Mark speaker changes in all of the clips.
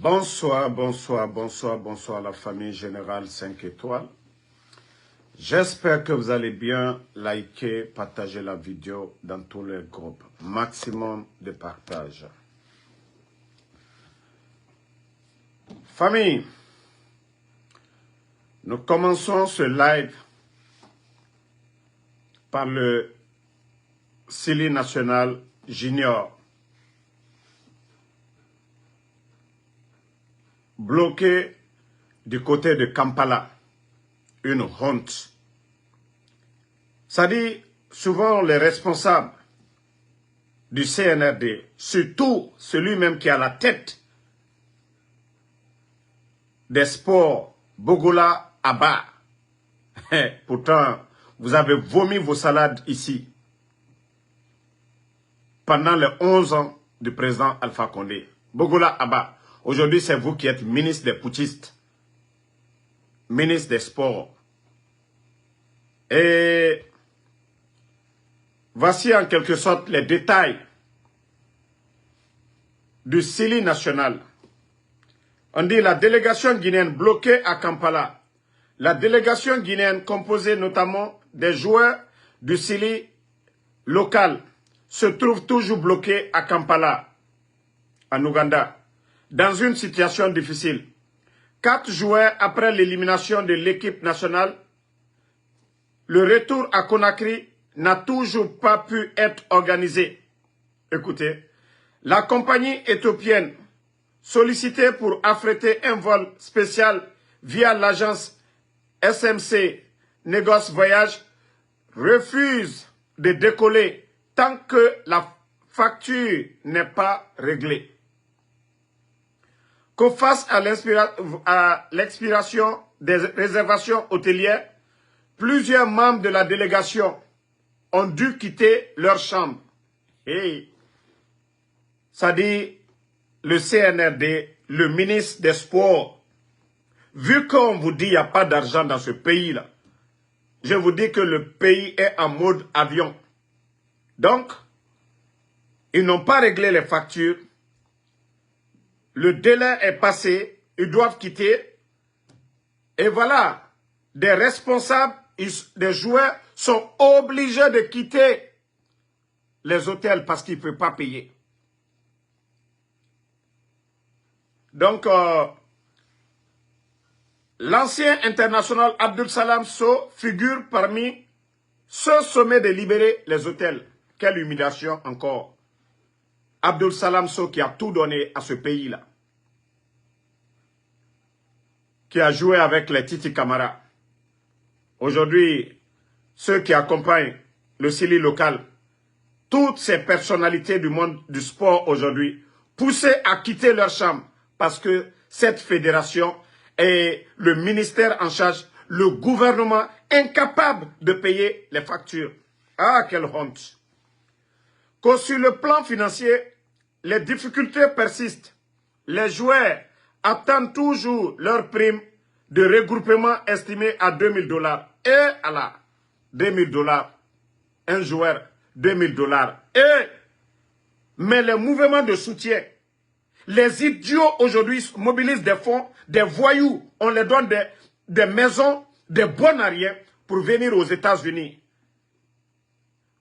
Speaker 1: Bonsoir, bonsoir, bonsoir, bonsoir la famille Générale 5 étoiles. J'espère que vous allez bien. Liker, partager la vidéo dans tous les groupes. Maximum de partage. Famille, nous commençons ce live par le Sili National Junior. Bloqué du côté de Kampala. Une honte. Ça dit, souvent les responsables du CNRD, surtout celui-même qui a la tête des sports, Bogola Abba. Pourtant, vous avez vomi vos salades ici pendant les 11 ans du président Alpha Condé. Bogola Abba, aujourd'hui c'est vous qui êtes ministre des putschistes, ministre des sports. Et voici en quelque sorte les détails du Sili national. On dit la délégation guinéenne bloquée à Kampala. La délégation guinéenne composée notamment des joueurs du Sili local se trouve toujours bloquée à Kampala, en Ouganda, dans une situation difficile. 4 joueurs après l'élimination de l'équipe nationale, le retour à Conakry n'a toujours pas pu être organisé. Écoutez, la compagnie éthiopienne sollicitée pour affréter un vol spécial via l'agence SMC Négoce Voyage refuse de décoller tant que la facture n'est pas réglée. Qu'au face à l'expiration des réservations hôtelières, plusieurs membres de la délégation ont dû quitter leur chambre. Et ça dit le CNRD, le ministre des Sports, vu qu'on vous dit qu'il n'y a pas d'argent dans ce pays-là, je vous dis que le pays est en mode avion. Donc, ils n'ont pas réglé les factures. Le délai est passé, ils doivent quitter. Et voilà, des responsables, des joueurs sont obligés de quitter les hôtels parce qu'ils ne peuvent pas payer. Donc, l'ancien international Abdul Salam Sow figure parmi ceux sommés de libérer les hôtels. Quelle humiliation encore. Abdul Salam Sow qui a tout donné à ce pays-là. Qui a joué avec les Titi Camara. Aujourd'hui, ceux qui accompagnent le Sili local, toutes ces personnalités du monde du sport aujourd'hui, poussées à quitter leur chambre parce que cette fédération et le ministère en charge, le gouvernement incapable de payer les factures. Ah, quelle honte! Que sur le plan financier, les difficultés persistent. Les joueurs attendent toujours leur prime de regroupement estimée à $2000. Et Allah, $2000, un joueur, $2000. Mais les mouvements de soutien, les idiots aujourd'hui mobilisent des fonds, des voyous, on les donne des maisons, des bonariens pour venir aux États-Unis.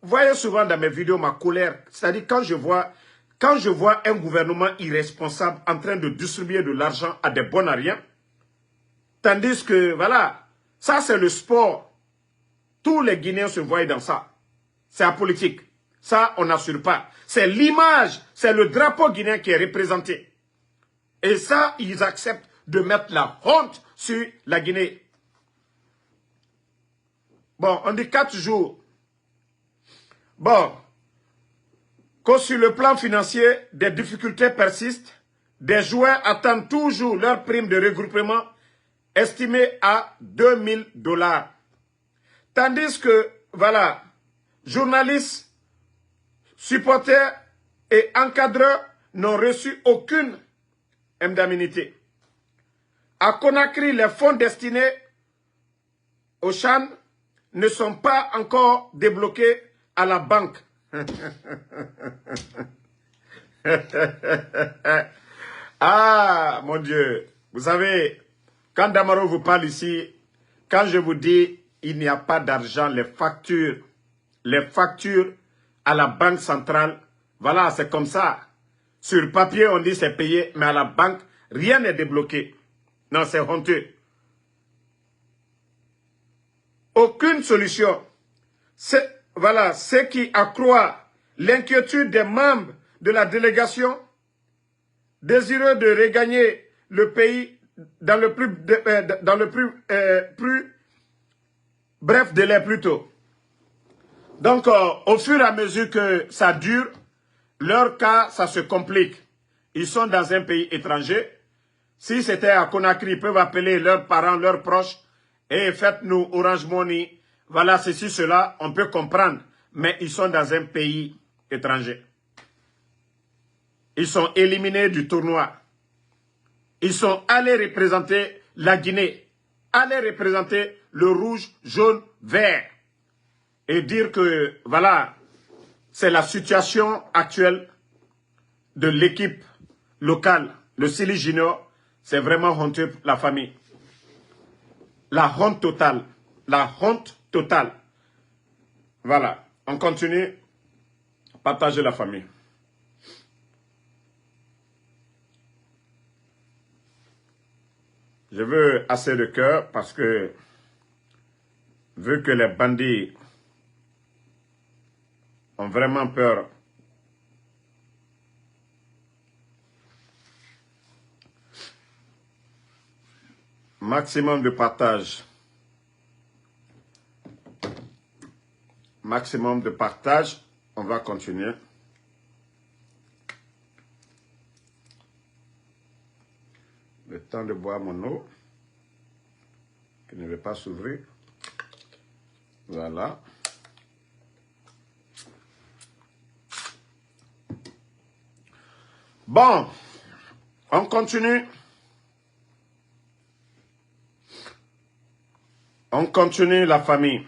Speaker 1: Vous voyez souvent dans mes vidéos ma colère, c'est-à-dire quand je vois un gouvernement irresponsable en train de distribuer de l'argent à des bonariens, tandis que, voilà, ça c'est le sport. Tous les Guinéens se voient dans ça. C'est la politique. Ça, on n'assure pas. C'est l'image, c'est le drapeau guinéen qui est représenté. Et ça, ils acceptent de mettre la honte sur la Guinée. Bon, on dit 4 jours. Bon, que sur le plan financier, des difficultés persistent. Des joueurs attendent toujours leur prime de regroupement estimée à $2000. Tandis que, voilà, journalistes, supporters et encadreurs n'ont reçu aucune indemnité. À Conakry, les fonds destinés au CHAN ne sont pas encore débloqués à la banque. Ah, mon Dieu. Vous savez, quand Damaro vous parle ici, quand je vous dis il n'y a pas d'argent, les factures à la banque centrale, voilà, c'est comme ça. Sur papier, on dit c'est payé, mais à la banque, rien n'est débloqué. Non, c'est honteux. Aucune solution. Voilà, ce qui accroît l'inquiétude des membres de la délégation, désireux de regagner le pays dans le plus bref délai plutôt. Donc, au fur et à mesure que ça dure, leur cas, ça se complique. Ils sont dans un pays étranger. Si c'était à Conakry, ils peuvent appeler leurs parents, leurs proches, et faites-nous Orange Money. Voilà, ceci, cela, on peut comprendre. Mais ils sont dans un pays étranger. Ils sont éliminés du tournoi. Ils sont allés représenter la Guinée, allés représenter le rouge, jaune, vert. Et dire que, voilà, c'est la situation actuelle de l'équipe locale, le Sili Junior, c'est vraiment honteux pour la famille. La honte totale. La honte totale. Voilà, on continue. Partagez la famille. Je veux assez de cœur parce que, vu que les bandits ont vraiment peur, maximum de partage. Maximum de partage. On va continuer. Le temps de boire mon eau, qui ne veut pas s'ouvrir. Voilà. Bon, on continue. On continue la famille.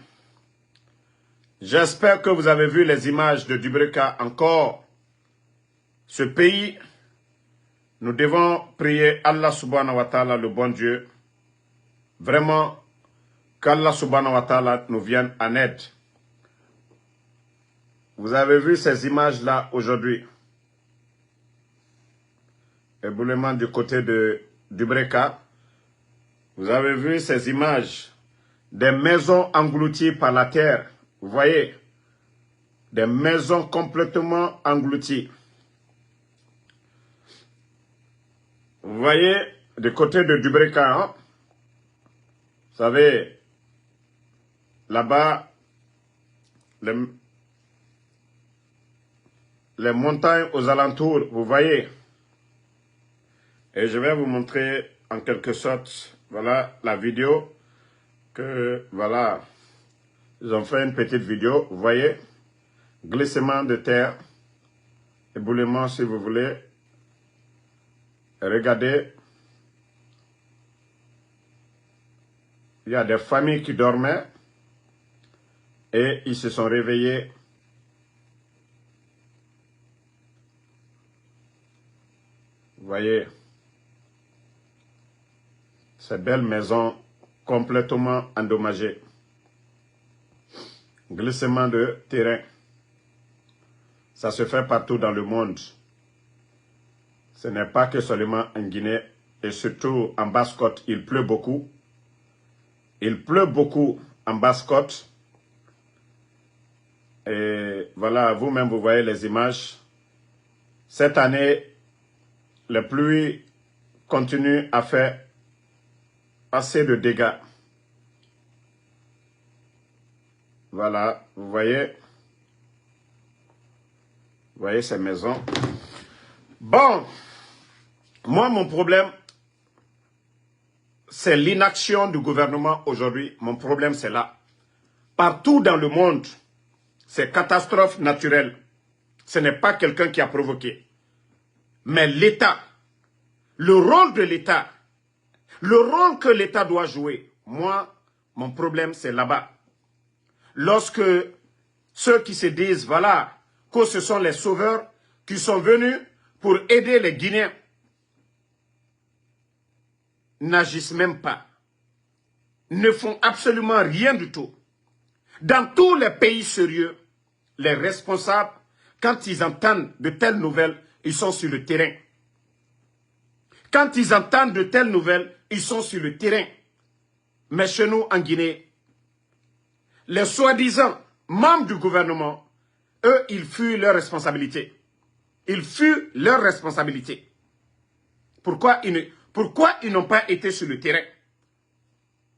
Speaker 1: J'espère que vous avez vu les images de Dubreka encore. Ce pays, nous devons prier Allah subhanahu wa ta'ala, le bon Dieu. Vraiment, qu'Allah subhanahu wa ta'ala nous vienne en aide. Vous avez vu ces images-là aujourd'hui. Éboulement du côté de Dubreka. Vous avez vu ces images des maisons englouties par la terre. Vous voyez, des maisons complètement englouties. Vous voyez, du côté de Dubreka, hein? Vous savez, là-bas, les montagnes aux alentours, vous voyez. Et je vais vous montrer en quelque sorte, voilà, la vidéo que, voilà, ils ont fait une petite vidéo, vous voyez, glissement de terre, éboulement si vous voulez. Regardez, il y a des familles qui dormaient et ils se sont réveillés. Vous voyez, ces belles maisons complètement endommagées. Glissement de terrain. Ça se fait partout dans le monde. Ce n'est pas que seulement en Guinée et surtout en Basse-Côte, il pleut beaucoup. Il pleut beaucoup en Basse-Côte. Et voilà, vous-même vous voyez les images. Cette année, les pluies continuent à faire assez de dégâts. Voilà, vous voyez ces maisons. Bon, moi mon problème, c'est l'inaction du gouvernement aujourd'hui. Mon problème c'est là. Partout dans le monde, c'est catastrophe naturelle. Ce n'est pas quelqu'un qui a provoqué. Mais l'État, le rôle de l'État, le rôle que l'État doit jouer, moi, mon problème c'est là-bas. Lorsque ceux qui se disent, voilà, que ce sont les sauveurs qui sont venus pour aider les Guinéens. n'agissent même pas, ne font absolument rien du tout. Dans tous les pays sérieux, les responsables, quand ils entendent de telles nouvelles, ils sont sur le terrain. Quand ils entendent de telles nouvelles, ils sont sur le terrain. Mais chez nous, en Guinée, les soi-disant membres du gouvernement, eux, ils fuient leurs responsabilités. Ils fuient leurs responsabilités. Pourquoi ils n'ont pas été sur le terrain?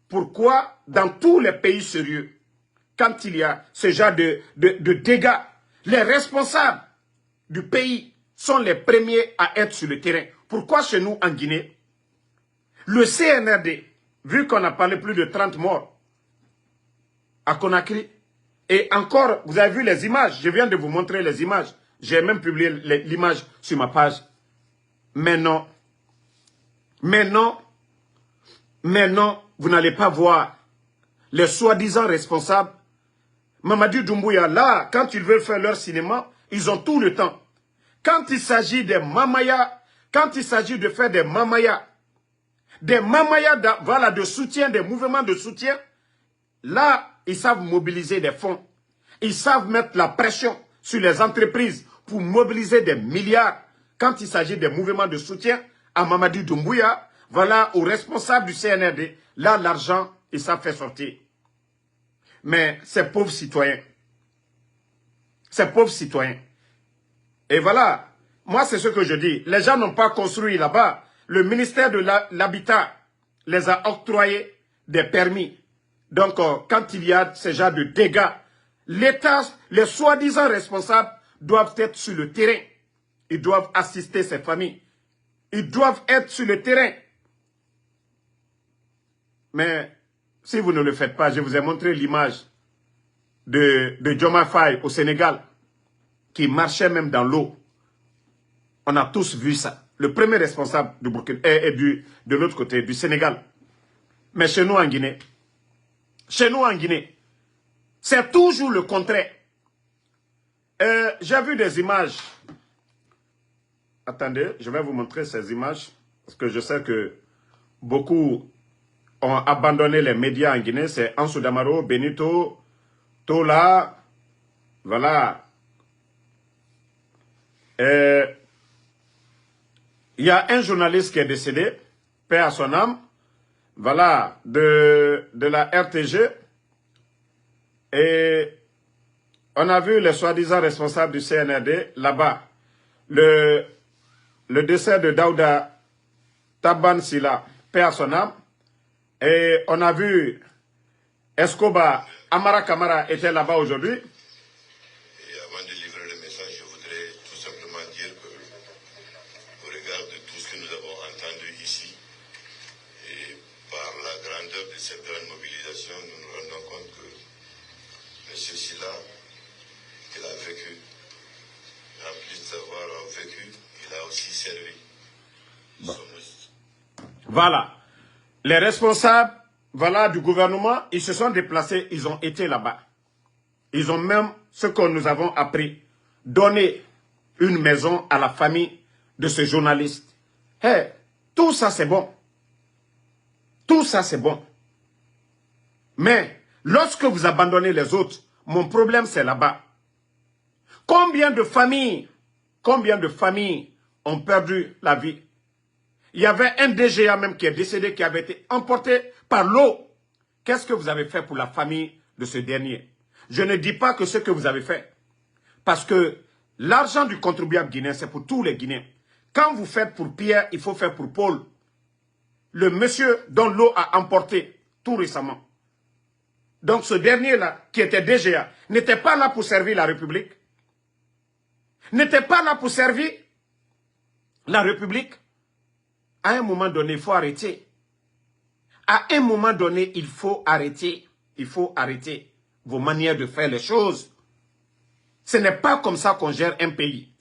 Speaker 1: Pourquoi, dans tous les pays sérieux, quand il y a ce genre de dégâts, les responsables du pays sont les premiers à être sur le terrain? Pourquoi chez nous, en Guinée, le CNRD, vu qu'on a parlé plus de 30 morts à Conakry, et encore, vous avez vu les images, je viens de vous montrer les images, j'ai même publié l'image sur ma page. Mais non, vous n'allez pas voir les soi-disant responsables. Mamadi Doumbouya, là, quand ils veulent faire leur cinéma, ils ont tout le temps. Quand il s'agit des mamayas, quand il s'agit de faire des mamayas, voilà, de soutien, des mouvements de soutien, là, ils savent mobiliser des fonds. Ils savent mettre la pression sur les entreprises pour mobiliser des milliards. Quand il s'agit des mouvements de soutien à Mamadi Doumbouya, voilà, aux responsables du CNRD, là, l'argent, ils savent faire sortir. Mais ces pauvres citoyens, et voilà, moi c'est ce que je dis, les gens n'ont pas construit là-bas, le ministère de l'Habitat les a octroyés des permis. Donc quand il y a ce genre de dégâts, l'État, les soi-disant responsables doivent être sur le terrain, ils doivent assister ces familles, ils doivent être sur le terrain. Mais si vous ne le faites pas, je vous ai montré l'image de Diomaye Faye au Sénégal, qui marchait même dans l'eau. On a tous vu ça. Le premier responsable du Burkina est de l'autre côté, du Sénégal. Mais chez nous en Guinée, c'est toujours le contraire. J'ai vu des images. Attendez, je vais vous montrer ces images, parce que je sais que beaucoup ont abandonné les médias en Guinée. C'est Ansou Damaro, Benito, Tola, voilà. Il y a un journaliste qui est décédé, paix à son âme, voilà, de la RTG. Et on a vu les soi-disant responsables du CNRD là-bas. Le décès de Daouda Taban Sila, paix à son âme. Et on a vu Escobar Amara Kamara était là-bas aujourd'hui.
Speaker 2: Et avant de livrer le message, je voudrais tout simplement dire que, au regard de tout ce que nous avons entendu ici, et par la grandeur de cette grande mobilisation, nous nous rendons compte que M. Silla, il a vécu. En plus d'avoir vécu, il a aussi servi.
Speaker 1: Bon. Voilà. Les responsables, voilà, du gouvernement, ils se sont déplacés, ils ont été là-bas. Ils ont même, ce que nous avons appris, donné une maison à la famille de ce journaliste. Hey, tout ça c'est bon. Tout ça c'est bon. Mais, lorsque vous abandonnez les autres, mon problème c'est là-bas. Combien de familles ont perdu la vie? Il y avait un DGA même qui est décédé, qui avait été emporté par l'eau. Qu'est-ce que vous avez fait pour la famille de ce dernier? Je ne dis pas que ce que vous avez fait. Parce que l'argent du contribuable guinéen, c'est pour tous les Guinéens. Quand vous faites pour Pierre, il faut faire pour Paul. Le monsieur dont l'eau a emporté tout récemment. Donc ce dernier-là, qui était DGA, n'était pas là pour servir la République. N'était pas là pour servir la République. À un moment donné, il faut arrêter. À un moment donné, il faut arrêter. Il faut arrêter vos manières de faire les choses. Ce n'est pas comme ça qu'on gère un pays.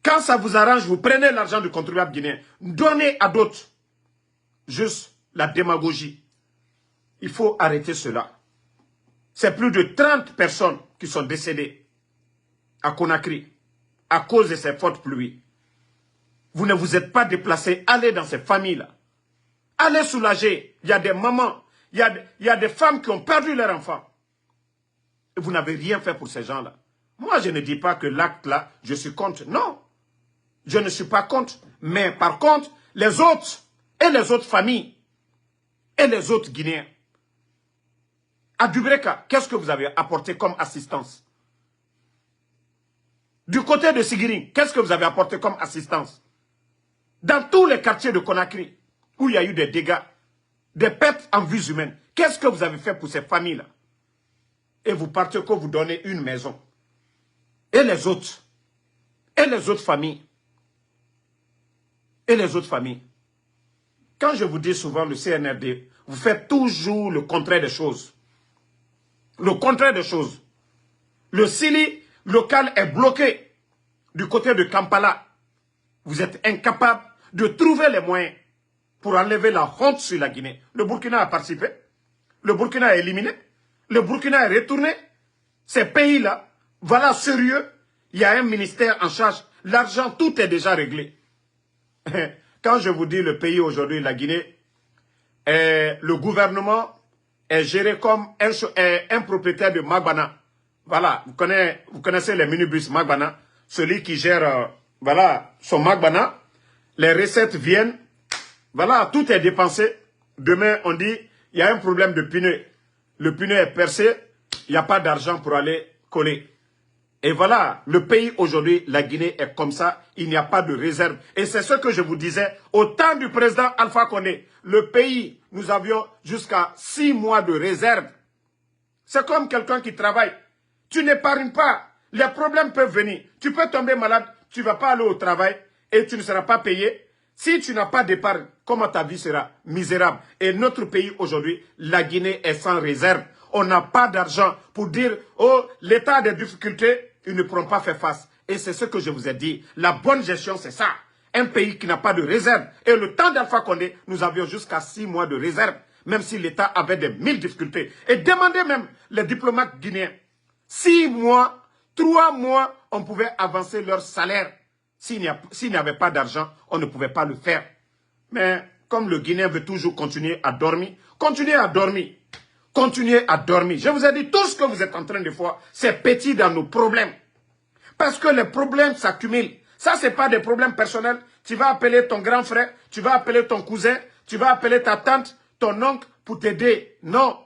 Speaker 1: Quand ça vous arrange, vous prenez l'argent du contribuable guinéen, donnez à d'autres. Juste la démagogie. Il faut arrêter cela. C'est plus de 30 personnes qui sont décédées à Conakry à cause de ces fortes pluies. Vous ne vous êtes pas déplacés, allez dans ces familles-là. Allez soulager. Il y a des mamans, il y a des femmes qui ont perdu leurs enfants. Et vous n'avez rien fait pour ces gens-là. Moi, je ne dis pas que l'acte-là, je suis contre. Non, je ne suis pas contre. Mais par contre, les autres et les autres familles et les autres Guinéens, à Dubreka, qu'est-ce que vous avez apporté comme assistance? Du côté de Sigiri, qu'est-ce que vous avez apporté comme assistance? Dans tous les quartiers de Conakry, où il y a eu des dégâts, des pertes en vies humaines, qu'est-ce que vous avez fait pour ces familles-là? Et vous partez que vous donnez une maison. Et les autres familles. Et les autres familles. Quand je vous dis souvent le CNRD, vous faites toujours le contraire des choses. Le contraire des choses. Le CILI local est bloqué du côté de Kampala. Vous êtes incapable de trouver les moyens pour enlever la honte sur la Guinée. Le Burkina a participé. Le Burkina est éliminé. Le Burkina est retourné. Ces pays-là, voilà sérieux. Il y a un ministère en charge. L'argent, tout est déjà réglé. Quand je vous dis le pays aujourd'hui, la Guinée, le gouvernement est géré comme un propriétaire de Magbana. Voilà, vous connaissez les minibus Magbana. Celui qui gère, voilà, son Magbana. Les recettes viennent. Voilà, tout est dépensé. Demain, on dit, il y a un problème de pneu. Le pneu est percé. Il n'y a pas d'argent pour aller coller. Et voilà, le pays aujourd'hui, la Guinée est comme ça. Il n'y a pas de réserve. Et c'est ce que je vous disais. Au temps du président Alpha Condé, le pays, nous avions jusqu'à 6 mois de réserve. C'est comme quelqu'un qui travaille. Tu n'épargnes pas. Les problèmes peuvent venir. Tu peux tomber malade. Tu ne vas pas aller au travail et tu ne seras pas payé. Si tu n'as pas d'épargne, comment ta vie sera misérable? Et notre pays aujourd'hui, la Guinée est sans réserve. On n'a pas d'argent pour dire, oh, l'État a des difficultés, ils ne pourront pas faire face. Et c'est ce que je vous ai dit. La bonne gestion, c'est ça. Un pays qui n'a pas de réserve. Et le temps d'Alpha Condé, nous avions jusqu'à 6 mois de réserve, même si l'État avait des 1000 difficultés. Et demandez même les diplomates guinéens. 6 mois, 3 mois, on pouvait avancer leur salaire. S'il n'y avait pas d'argent, on ne pouvait pas le faire. Mais comme le Guinéen veut toujours continuer à dormir, continuez à dormir. Continuez à dormir. Je vous ai dit, tout ce que vous êtes en train de faire, c'est petit dans nos problèmes. Parce que les problèmes s'accumulent. Ça, ce n'est pas des problèmes personnels. Tu vas appeler ton grand frère, tu vas appeler ton cousin, tu vas appeler ta tante, ton oncle pour t'aider. Non.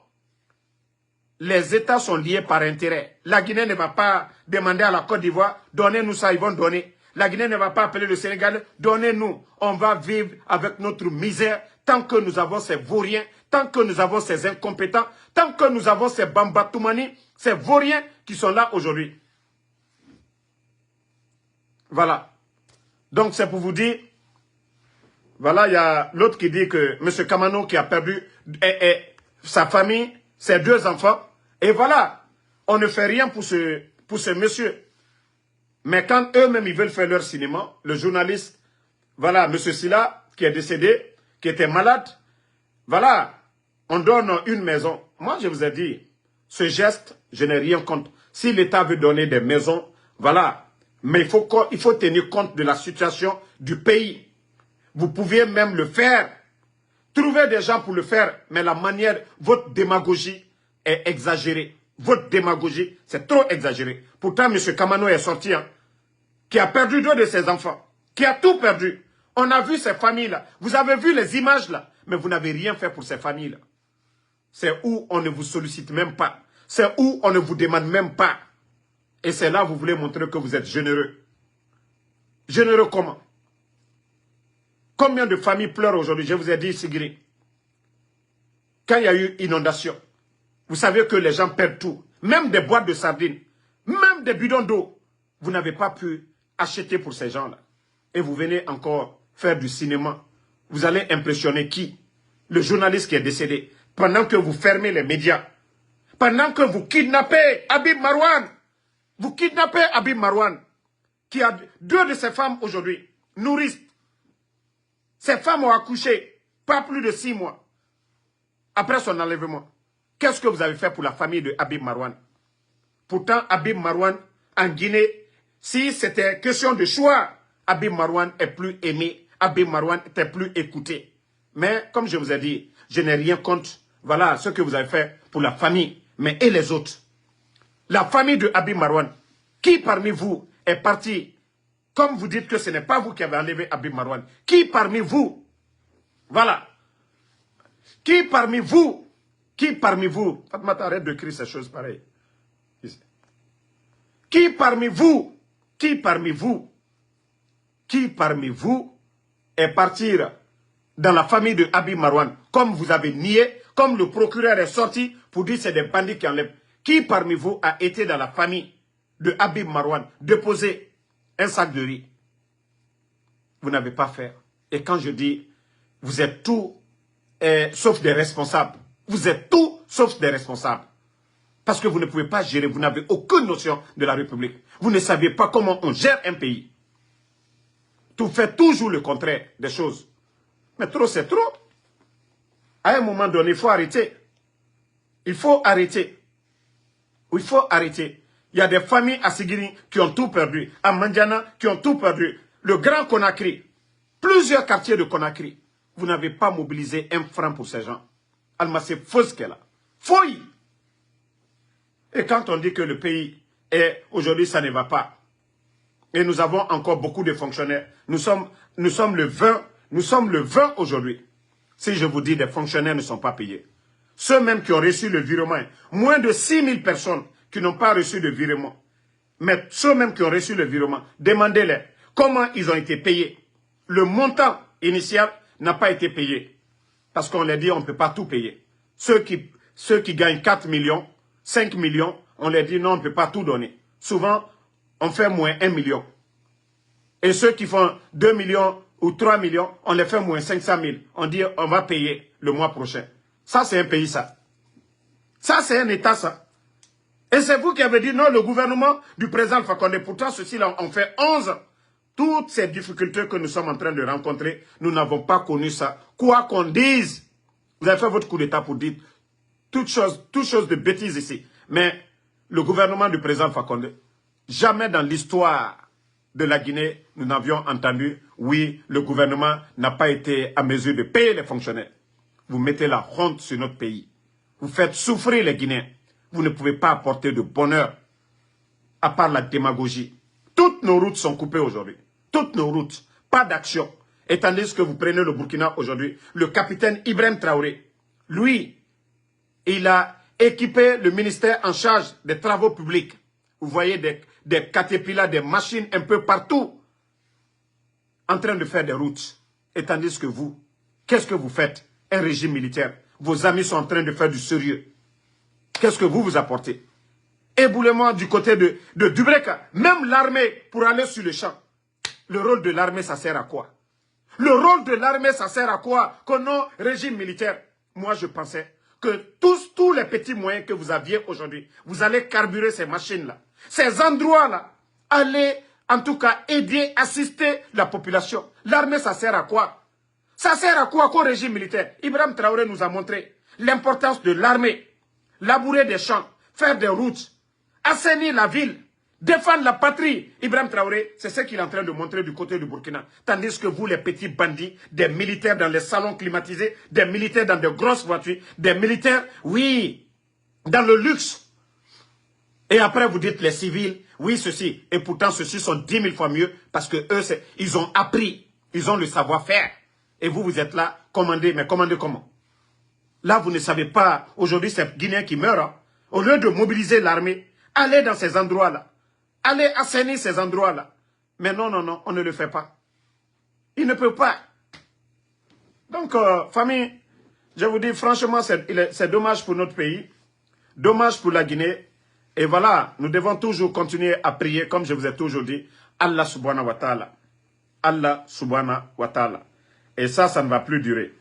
Speaker 1: Les États sont liés par intérêt. La Guinée ne va pas demander à la Côte d'Ivoire, donnez-nous ça, ils vont donner. La Guinée ne va pas appeler le Sénégal, donnez-nous. On va vivre avec notre misère tant que nous avons ces vauriens, tant que nous avons ces incompétents, tant que nous avons ces Bambatoumani, ces vauriens qui sont là aujourd'hui. Voilà. Donc c'est pour vous dire, voilà, il y a l'autre qui dit que M. Kamano qui a perdu sa famille, ses 2 enfants, et voilà, on ne fait rien pour ce monsieur. Mais quand eux-mêmes, ils veulent faire leur cinéma, le journaliste, voilà, M. Silla, qui est décédé, qui était malade, voilà, on donne une maison. Moi, je vous ai dit, ce geste, je n'ai rien contre. Si l'État veut donner des maisons, voilà, mais il faut tenir compte de la situation du pays. Vous pouviez même le faire. Trouver des gens pour le faire, mais la manière, votre démagogie est exagérée. Votre démagogie, c'est trop exagéré. Pourtant, M. Kamano est sorti, hein, qui a perdu 2 de ses enfants, qui a tout perdu. On a vu ces familles-là. Vous avez vu les images là, mais vous n'avez rien fait pour ces familles-là. C'est où on ne vous sollicite même pas. C'est où on ne vous demande même pas. Et c'est là où vous voulez montrer que vous êtes généreux. Généreux comment? Combien de familles pleurent aujourd'hui? Je vous ai dit, Sigiri. Quand il y a eu inondation, vous savez que les gens perdent tout. Même des boîtes de sardines, même des bidons d'eau. Vous n'avez pas pu acheter pour ces gens-là. Et vous venez encore faire du cinéma. Vous allez impressionner qui? Le journaliste qui est décédé. Pendant que vous fermez les médias. Pendant que vous kidnappez Habib Marouane. Vous kidnappez Habib Marouane. Qui a 2 de ses femmes aujourd'hui. Nourrices. Ces femmes ont accouché. Pas plus de 6 mois. Après son enlèvement. Qu'est-ce que vous avez fait pour la famille de Habib Marouane? Pourtant, Habib Marouane, en Guinée, si c'était question de choix, Habib Marouane est plus aimé, Habib Marouane était plus écouté. Mais comme je vous ai dit, je n'ai rien contre, voilà ce que vous avez fait pour la famille, mais et les autres. La famille de Habib Marouane, qui parmi vous est parti, comme vous dites que ce n'est pas vous qui avez enlevé Habib Marouane, qui parmi vous, voilà, qui parmi vous, Fatmata, arrête de crier ces choses pareilles. Qui parmi vous est parti dans la famille de Habib Marouane, comme vous avez nié, comme le procureur est sorti pour dire que c'est des bandits qui enlèvent. Qui parmi vous a été dans la famille de Habib Marouane déposer un sac de riz? Vous n'avez pas fait. Et quand je dis, vous êtes tout sauf des responsables. Vous êtes tout sauf des responsables. Parce que vous ne pouvez pas gérer, vous n'avez aucune notion de la République. Vous ne savez pas comment on gère un pays. Tout fait toujours le contraire des choses. Mais trop, c'est trop. À un moment donné, il faut arrêter. Il faut arrêter. Il faut arrêter. Il y a des familles à Sigiri qui ont tout perdu. À Mandiana qui ont tout perdu. Le Grand Conakry. Plusieurs quartiers de Conakry. Vous n'avez pas mobilisé un franc pour ces gens. Alma, c'est faux ce qu'elle a. Fouille. Et quand on dit que le pays est aujourd'hui, ça ne va pas. Et nous avons encore beaucoup de fonctionnaires. Nous sommes le 20 aujourd'hui. Si je vous dis des fonctionnaires ne sont pas payés. Ceux même qui ont reçu le virement, moins de 6 000 personnes qui n'ont pas reçu de virement. Mais ceux même qui ont reçu le virement, demandez-les comment ils ont été payés. Le montant initial n'a pas été payé. Parce qu'on leur dit on ne peut pas tout payer. Ceux qui gagnent 4 millions, 5 millions, on leur dit non, on ne peut pas tout donner. Souvent, on fait moins 1 million. Et ceux qui font 2 millions ou 3 millions, on les fait moins 500 000. On dit on va payer le mois prochain. Ça, c'est un pays, ça. Ça, c'est un État, ça. Et c'est vous qui avez dit non, le gouvernement du président Alpha Condé. Pourtant, ceci-là, on fait 11 ans. Toutes ces difficultés que nous sommes en train de rencontrer, nous n'avons pas connu ça. Quoi qu'on dise, vous avez fait votre coup d'État pour dire toutes choses de bêtises ici. Mais le gouvernement du président Alpha Condé, jamais dans l'histoire de la Guinée, nous n'avions entendu, oui, le gouvernement n'a pas été à mesure de payer les fonctionnaires. Vous mettez la honte sur notre pays. Vous faites souffrir les Guinéens. Vous ne pouvez pas apporter de bonheur, à part la démagogie. Toutes nos routes sont coupées aujourd'hui. Toutes nos routes. Pas d'action. Et tandis que vous prenez le Burkina aujourd'hui, le capitaine Ibrahim Traoré, lui, il a équipé le ministère en charge des travaux publics. Vous voyez des caterpillars, des machines un peu partout, en train de faire des routes. Et tandis que vous, qu'est-ce que vous faites? Un régime militaire. Vos amis sont en train de faire du sérieux. Qu'est-ce que vous apportez? Éboulement du côté de Dubreka. Même l'armée, pour aller sur le champ. Le rôle de l'armée, ça sert à quoi? Le rôle de l'armée, ça sert à quoi? Que non, régime militaire. Moi, je pensais que tous les petits moyens que vous aviez aujourd'hui, vous allez carburer ces machines-là. Ces endroits-là, allez, en tout cas, aider, assister la population. L'armée, ça sert à quoi? Ça sert à quoi qu'au régime militaire? Ibrahim Traoré nous a montré l'importance de l'armée. Labourer des champs, faire des routes, assainir la ville, défendre la patrie. Ibrahim Traoré, c'est ce qu'il est en train de montrer du côté du Burkina. Tandis que vous, les petits bandits, des militaires dans les salons climatisés, des militaires dans de grosses voitures, des militaires, oui, dans le luxe. Et après, vous dites les civils, oui, ceci. Et pourtant, ceux-ci sont 10 000 fois mieux parce que eux, ils ont appris, ils ont le savoir-faire. Et vous, vous êtes là, commandez, mais commandez comment? Là, vous ne savez pas, aujourd'hui, c'est Guinéen qui meurt. Hein. Au lieu de mobiliser l'armée, allez dans ces endroits-là. Allez assainir ces endroits-là. Mais non, non, non, on ne le fait pas. Il ne peut pas. Donc, famille, je vous dis, franchement, c'est dommage pour notre pays. Dommage pour la Guinée. Et voilà, nous devons toujours continuer à prier, comme je vous ai toujours dit, Allah subhanahu wa ta'ala. Allah subhanahu wa ta'ala. Et ça ne va plus durer.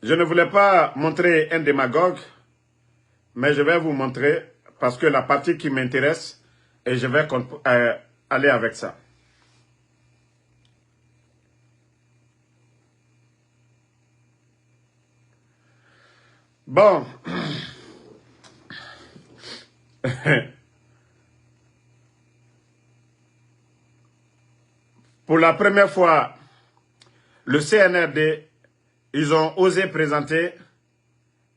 Speaker 1: Je ne voulais pas montrer un démagogue, mais je vais vous montrer, parce que la partie qui m'intéresse, et je vais aller avec ça. Bon. Pour la première fois, le CNRD, ils ont osé présenter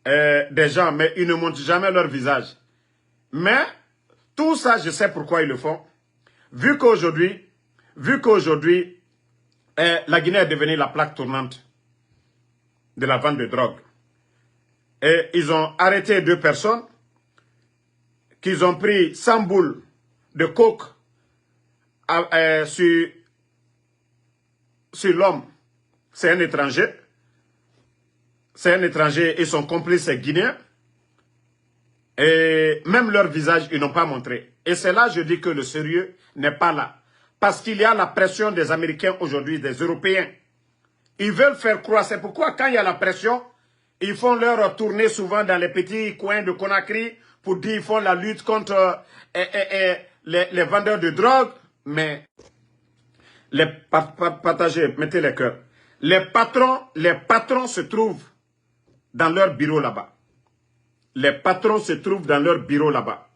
Speaker 1: des gens, mais ils ne montrent jamais leur visage. Mais tout ça, je sais pourquoi ils le font. Vu qu'aujourd'hui, la Guinée est devenue la plaque tournante de la vente de drogue. Et ils ont arrêté 2 personnes, qu'ils ont pris 100 boules de coke sur l'homme. C'est un étranger. C'est un étranger et son complice est guinéen. Et même leur visage, ils n'ont pas montré. Et c'est là, je dis que le sérieux n'est pas là. Parce qu'il y a la pression des Américains aujourd'hui, des Européens. Ils veulent faire croire. C'est pourquoi quand il y a la pression, ils font leur tournée souvent dans les petits coins de Conakry pour dire qu'ils font la lutte contre les vendeurs de drogue. Mais partagez, mettez les cœurs. Les patrons se trouvent dans leur bureau là-bas. Les patrons se trouvent dans leur bureau là-bas.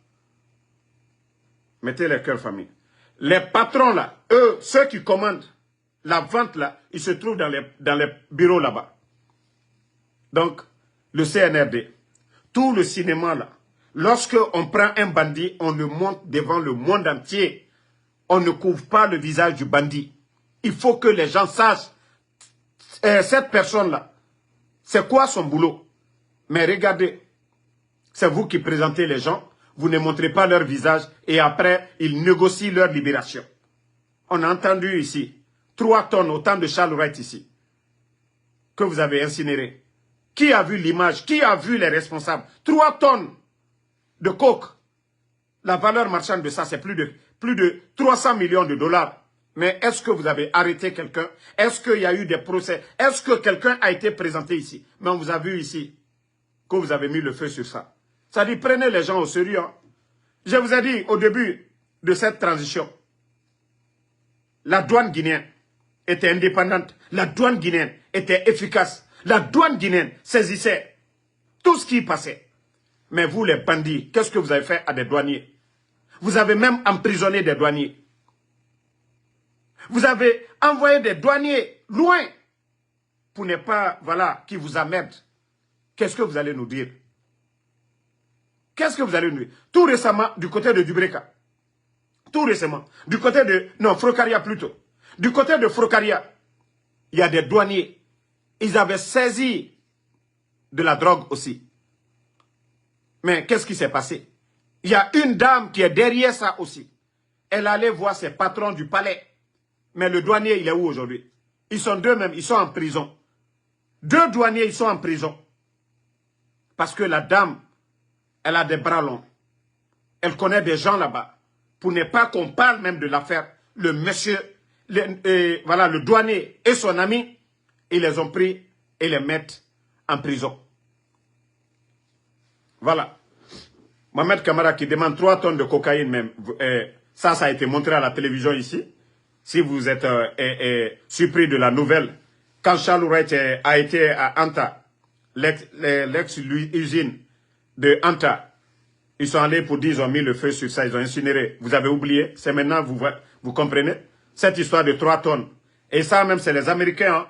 Speaker 1: Mettez les cœurs, famille. Les patrons là, eux, ceux qui commandent la vente là, ils se trouvent dans les bureaux là-bas. Donc, le CNRD, tout le cinéma là, lorsque on prend un bandit, on le montre devant le monde entier. On ne couvre pas le visage du bandit. Il faut que les gens sachent, cette personne-là, c'est quoi son boulot? Mais regardez, c'est vous qui présentez les gens, vous ne montrez pas leur visage et après, ils négocient leur libération. On a entendu ici, 3 tonnes au temps de Charles Wright ici, que vous avez incinéré. Qui a vu l'image? Qui a vu les responsables? 3 tonnes de coke. La valeur marchande de ça, c'est plus de 300 millions de dollars. Mais est-ce que vous avez arrêté quelqu'un? Est-ce qu'il y a eu des procès? Est-ce que quelqu'un a été présenté ici? Mais on vous a vu ici que vous avez mis le feu sur ça. Ça dit, prenez les gens au sérieux. Hein. Je vous ai dit au début de cette transition, la douane guinéenne était indépendante. La douane guinéenne était efficace. La douane guinéenne saisissait tout ce qui y passait. Mais vous, les bandits, qu'est-ce que vous avez fait à des douaniers? Vous avez même emprisonné des douaniers. Vous avez envoyé des douaniers loin pour ne pas, voilà, qui vous emmerdent. Qu'est-ce que vous allez nous dire? Qu'est-ce que vous allez nous dire? Tout récemment, du côté de Dubreka, tout récemment, du côté de, non, Frocaria plutôt, du côté de Frocaria, il y a des douaniers. Ils avaient saisi de la drogue aussi. Mais qu'est-ce qui s'est passé? Il y a une dame qui est derrière ça aussi. Elle allait voir ses patrons du palais. Mais le douanier, il est où aujourd'hui? Ils sont 2 même, ils sont en prison. 2 douaniers, ils sont en prison. Parce que la dame, elle a des bras longs. Elle connaît des gens là-bas. Pour ne pas qu'on parle même de l'affaire, le monsieur, voilà, le douanier et son ami, ils les ont pris et les mettent en prison. Voilà. Mohamed Kamara qui demande 3 tonnes de cocaïne même. Ça a été montré à la télévision ici. Si vous êtes surpris de la nouvelle, quand Charles Wright a été à Anta, l'ex-usine de Anta, ils sont allés pour dire, ils ont mis le feu sur ça, ils ont incinéré. Vous avez oublié, c'est maintenant, vous comprenez, cette histoire de 3 tonnes. Et ça même, c'est les Américains hein,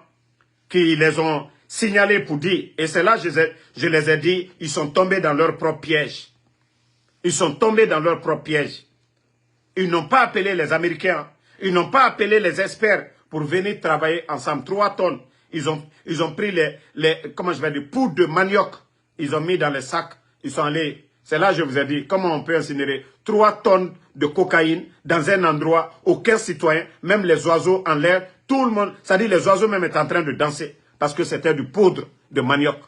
Speaker 1: qui les ont signalés pour dire, et c'est là que je les ai dit, ils sont tombés dans leur propre piège. Ils sont tombés dans leur propre piège. Ils n'ont pas appelé les Américains, ils n'ont pas appelé les experts pour venir travailler ensemble. 3 tonnes. Ils ont pris comment je vais dire, poudre de manioc. Ils ont mis dans les sacs. Ils sont allés. C'est là que je vous ai dit, comment on peut incinérer 3 tonnes de cocaïne dans un endroit, aucun citoyen, même les oiseaux en l'air, tout le monde, c'est-à-dire les oiseaux même étaient en train de danser parce que c'était du poudre de manioc.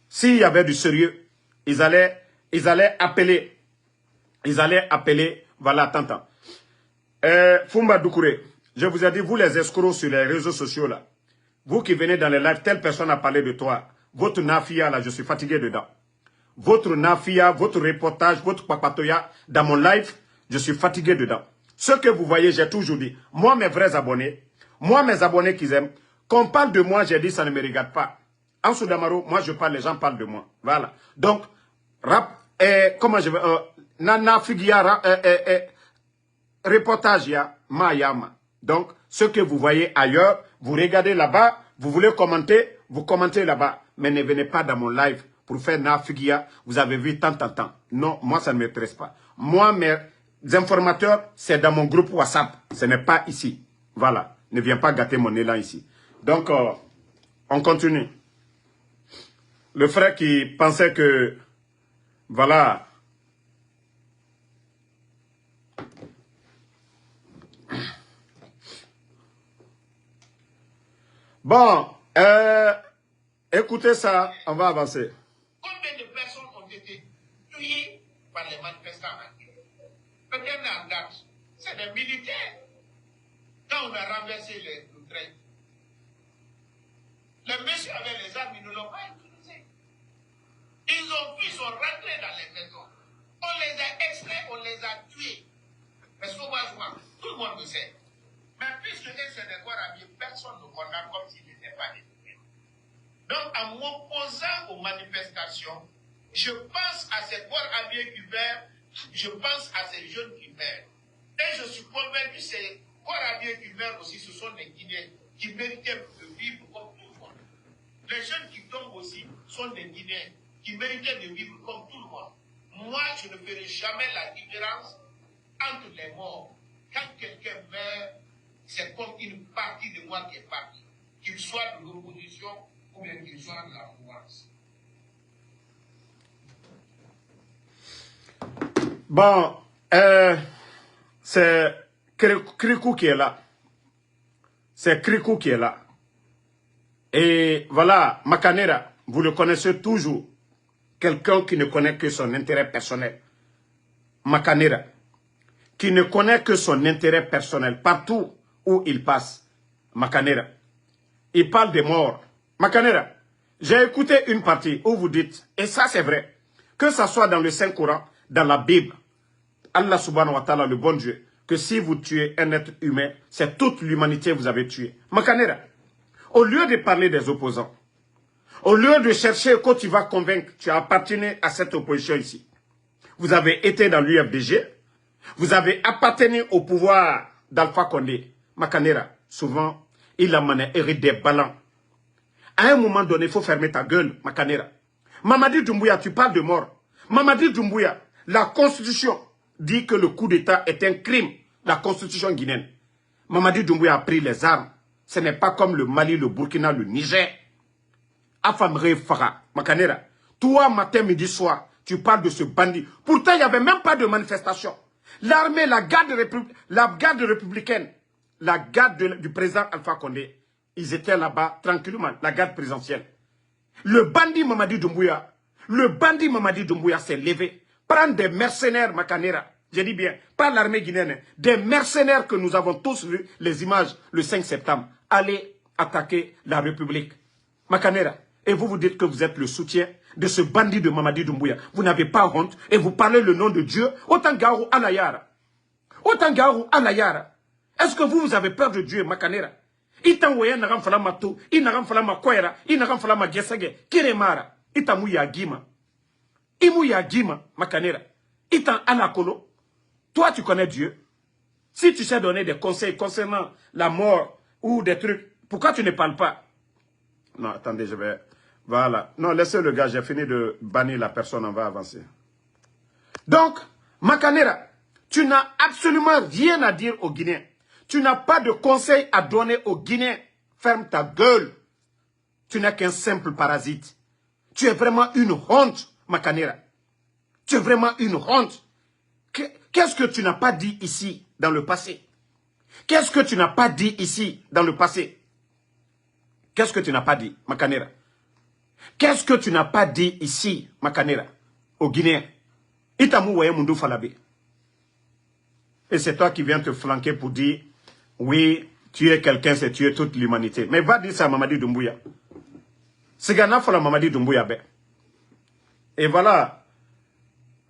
Speaker 1: S'il y avait du sérieux, ils allaient appeler, voilà, Tantan. Fumba Doukouré, je vous ai dit, vous les escrocs sur les réseaux sociaux là, vous qui venez dans les lives, telle personne a parlé de toi, votre nafia là, je suis fatigué dedans. Votre nafia, votre reportage, votre papatoya, dans mon live, je suis fatigué dedans. Ce que vous voyez, j'ai toujours dit, moi mes vrais abonnés, moi mes abonnés qui aiment, qu'on parle de moi, j'ai dit, ça ne me regarde pas. En Soudamaro, moi je parle, les gens parlent de moi. Voilà. Donc, comment je vais, Nana Figia, reportage ya, Mayama. Donc, ce que vous voyez ailleurs, vous regardez là-bas, vous voulez commenter, vous commentez là-bas. Mais ne venez pas dans mon live pour faire Nafigia. Vous avez vu tant. Non, moi, ça ne m'intéresse pas. Moi, mes informateurs, c'est dans mon groupe WhatsApp. Ce n'est pas ici. Voilà. Ne viens pas gâter mon élan ici. Donc, on continue. Le frère qui pensait que, voilà. Bon, écoutez ça, on va avancer.
Speaker 3: Combien de personnes ont été tuées par les manifestants? Peut-être en date, c'est des militaires. Quand on a renversé le train, les messieurs avec les armes, ils ne l'ont pas utilisé. Ils sont rentrés dans les maisons. On les a extraits, on les a tués. Mais sauvagement, tout le monde le sait. Mais puisque c'est des corps habillés, personne ne condamne comme s'ils n'étaient pas des humains. Donc, en m'opposant aux manifestations, je pense à ces corps habillés qui meurent, je pense à ces jeunes qui meurent. Et je suis convaincu que ces corps habillés qui meurent aussi, ce sont des Guinéens qui méritaient de vivre comme tout le monde. Les jeunes qui tombent aussi sont des Guinéens qui méritaient de vivre comme tout le monde. Moi, je ne ferai jamais la différence entre les morts. Quand quelqu'un meurt, c'est comme une partie de moi qui est partie. Qu'il soit de l'opposition ou bien qu'il soit de la mouvance.
Speaker 1: Bon, c'est Krikou qui est là. C'est Krikou qui est là. Et voilà, Makanera, vous le connaissez toujours. Quelqu'un qui ne connaît que son intérêt personnel. Makanera, qui ne connaît que son intérêt personnel partout où il passe. Makanera, il parle des morts. Makanera, j'ai écouté une partie où vous dites, et ça c'est vrai, que ça soit dans le Saint-Coran, dans la Bible, Allah subhanahu wa ta'ala, le bon Dieu, que si vous tuez un être humain, c'est toute l'humanité que vous avez tué. Makanera, au lieu de parler des opposants, au lieu de chercher quand tu vas convaincre, tu as appartenu à cette opposition ici. Vous avez été dans l'UFDG, vous avez appartenu au pouvoir d'Alpha Condé. Makanera, souvent, il a hérité des ballons. À un moment donné, il faut fermer ta gueule, Makanera. Mamadi Doumbouya, tu parles de mort. Mamadi Doumbouya, la constitution dit que le coup d'État est un crime. La constitution guinéenne. Mamadi Doumbouya a pris les armes. Ce n'est pas comme le Mali, le Burkina, le Niger. Afamre Farah, Makanera. Toi, matin, midi, soir, tu parles de ce bandit. Pourtant, il n'y avait même pas de manifestation. L'armée, la garde républicaine, la garde du président Alpha Condé, ils étaient là-bas tranquillement, la garde présidentielle. Le bandit Mamadi Doumbouya s'est levé, prendre des mercenaires, Makanera, je dis bien, pas l'armée guinéenne, des mercenaires que nous avons tous vu, les images, le 5 septembre, aller attaquer la République. Makanera, et vous vous dites que vous êtes le soutien de ce bandit de Mamadi Doumbouya. Vous n'avez pas honte et vous parlez le nom de Dieu, Otangaru Alayara. Otangaru Alayara. Est-ce que vous avez peur de Dieu, Makanera? Itangoya n'agam fala mato, inagam fala makoyera, inagam fala magesage, kiremara, itamu yagima. Imu yagima, Makanera. Itan alakolo. Toi, tu connais Dieu. Si tu sais donner des conseils concernant la mort ou des trucs, pourquoi tu ne parles pas? Non, attendez, je vais... Voilà. Non, laissez le gars, j'ai fini de bannir la personne, on va avancer. Donc, Makanera, tu n'as absolument rien à dire aux Guinéens. Tu n'as pas de conseil à donner aux Guinéens. Ferme ta gueule. Tu n'es qu'un simple parasite. Tu es vraiment une honte, Makanera. Tu es vraiment une honte. Qu'est-ce que tu n'as pas dit ici, dans le passé? Qu'est-ce que tu n'as pas dit ici, dans le passé? Qu'est-ce que tu n'as pas dit, Makanera? Qu'est-ce que tu n'as pas dit ici, Makanera, aux Guinéens? Itamu waye mundu falabe. Et c'est toi qui viens te flanquer pour dire, oui, tuer quelqu'un, c'est tuer toute l'humanité. Mais va dire ça à Mamadi Doumbouya. C'est Ghana fala Mamadi Doumbouya. Et voilà,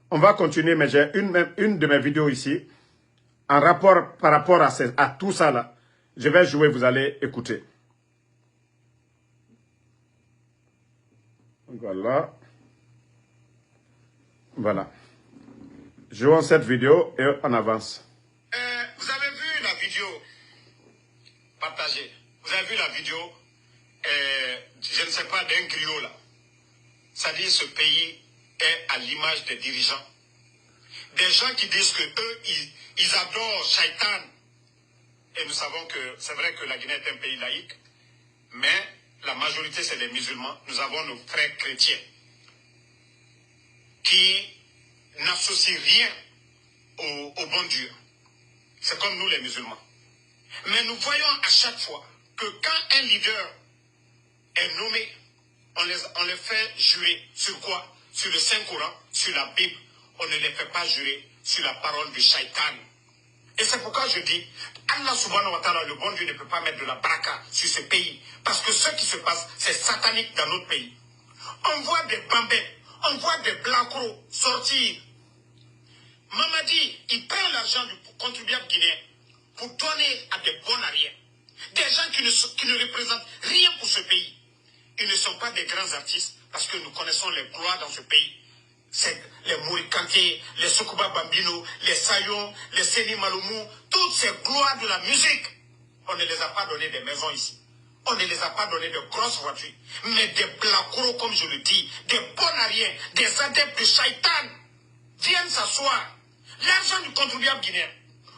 Speaker 1: on va continuer, mais j'ai une de mes vidéos ici, en rapport, par rapport à tout ça là. Je vais jouer, vous allez écouter. Voilà. Voilà. Jouons cette vidéo et on avance.
Speaker 3: Vous avez vu la vidéo
Speaker 1: partagez. Vous avez vu la vidéo, je ne sais pas, d'un griot là. Ça dit ce pays est à l'image des dirigeants. Des gens qui disent que eux, ils adorent Shaitan. Et nous savons que c'est vrai que la Guinée est un pays laïque, mais la majorité c'est des musulmans. Nous avons nos frères chrétiens qui n'associent rien au bon Dieu. C'est comme nous les musulmans. Mais nous voyons à chaque fois que quand un leader est nommé, on les fait jurer sur quoi? Sur le Saint-Coran, sur la Bible. On ne les fait pas jurer sur la parole du Shaitan. Et c'est pourquoi je dis, Allah subhanahu wa ta'ala, le bon Dieu ne peut pas mettre de la baraka sur ce pays. Parce que ce qui se passe, c'est satanique dans notre pays. On voit des bambins, on voit des blancos sortir. Mamadi, il prend l'argent du contribuable guinéen pour donner à des bons arrières. Des gens qui ne représentent rien pour ce pays. Ils ne sont pas des grands artistes parce que nous connaissons les gloires dans ce pays. C'est les Mori Kanté, les Sokuba Bambino, les Sayon, les Seni Malomou, toutes ces gloires de la musique. On ne les a pas donné des maisons ici. On ne les a pas donné de grosses voitures. Mais des blacros, comme je le dis, des bons arrières, des adeptes de Shaitan viennent s'asseoir. L'argent du contribuable guinéen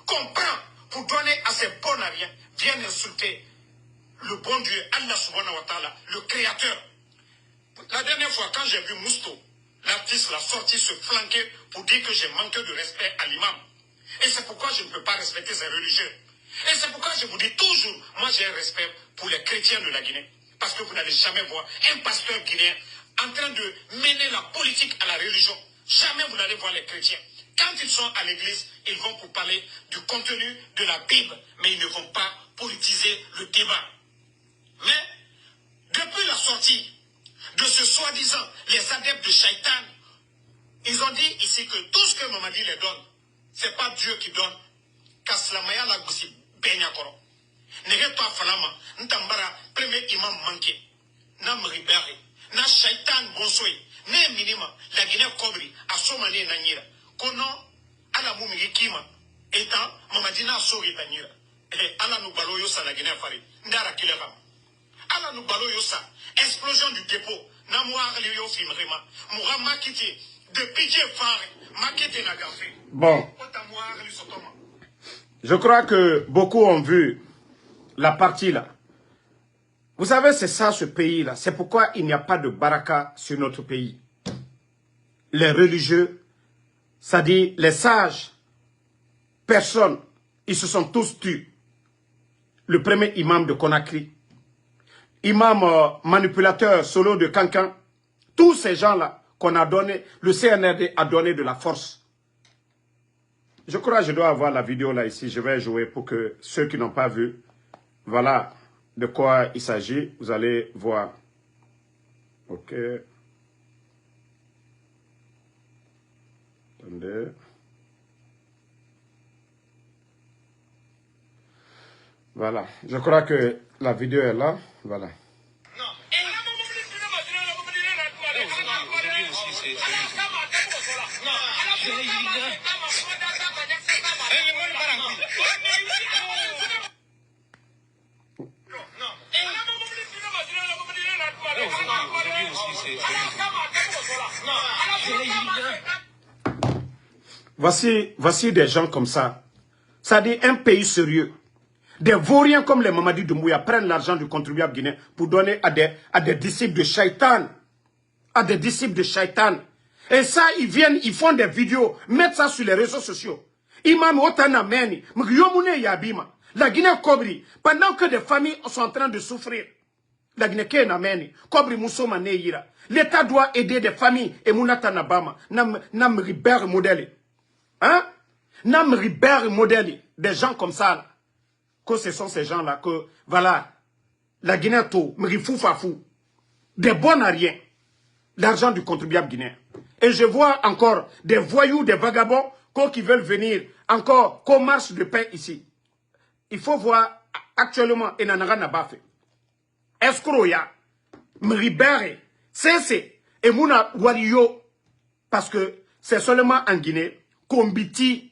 Speaker 1: qu'on prend pour donner à ces bons arrières viennent insulter le bon Dieu, Allah subhanahu wa ta'ala, le créateur. La dernière fois, quand j'ai vu Mousto, l'artiste l'a sorti se flanquer pour dire que j'ai manqué de respect à l'imam. Et c'est pourquoi je ne peux pas respecter ces religieux. Et c'est pourquoi je vous dis toujours, moi j'ai un respect pour les chrétiens de la Guinée. Parce que vous n'allez jamais voir un pasteur guinéen en train de mener la politique à la religion. Jamais vous n'allez voir les chrétiens. Quand ils sont à l'église, ils vont pour parler du contenu de la Bible. Mais ils ne vont pas politiser le débat. Mais, depuis la sortie de ce soi-disant, les adeptes de Shaitan, ils ont dit ici que tout ce que Mamadi les donne, c'est pas Dieu qui donne. Kaslamaya la goussi benyakoro. Nege to falama, ntambara premier imam manqué. Na mribari, na Shaitan bonsoy, ne minima, la Guinée Kobri, a somane nanyira. Kono, ala mumigi kima, étant, Mamadi na sori tanyira. Et ala nous baloyo sa la Guinée fari, ndara kilera. Ala nous baloyo sa, explosion du dépôt, na moua liyo filmrema, moura makiti, de pitié fari, makiti na gafé. Bon. Je crois que beaucoup ont vu la partie là. Vous savez, c'est ça ce pays-là. C'est pourquoi il n'y a pas de baraka sur notre pays. Les religieux, c'est-à-dire les sages, personne, ils se sont tous tués. Le premier imam de Conakry, imam manipulateur solo de Cancan, tous ces gens-là qu'on a donné, le CNRD a donné de la force. Je crois que je dois avoir la vidéo là ici. Je vais jouer pour que ceux qui n'ont pas vu, voilà de quoi il s'agit. Vous allez voir. Ok. Attendez. Voilà. Je crois que la vidéo est là. Voilà. Voici des gens comme ça. Ça dit un pays sérieux. Des vauriens comme les Mamadi Doumbouya prennent l'argent du contribuable guinéen pour donner à des disciples de Shaitan. À des disciples de Shaitan. Et ça, ils viennent, ils font des vidéos, mettent ça sur les réseaux sociaux. Imam Otana Meni, Mgyomune Yabima. La Guinée Kobri, pendant que des familles sont en train de souffrir. La Guinée Kenameni, Kobri Moussoma Neira. L'État doit aider des familles et Mounata Nabama. Nam Ribert modèle. Hein? Nam Ribert modèle. Des gens comme ça, là. Que ce sont ces gens-là que, voilà, la Guinée to, Mrifou Fafou. Des bons à rien. L'argent du contribuable guinéen. Et je vois encore des voyous, des vagabonds, qui veulent venir encore, qu'on marche de paix ici. Il faut voir actuellement, Enanara n'a pas fait. Escroya, Mribere, Sese, et Mouna Waliyo, parce que c'est seulement en Guinée, Kombiti,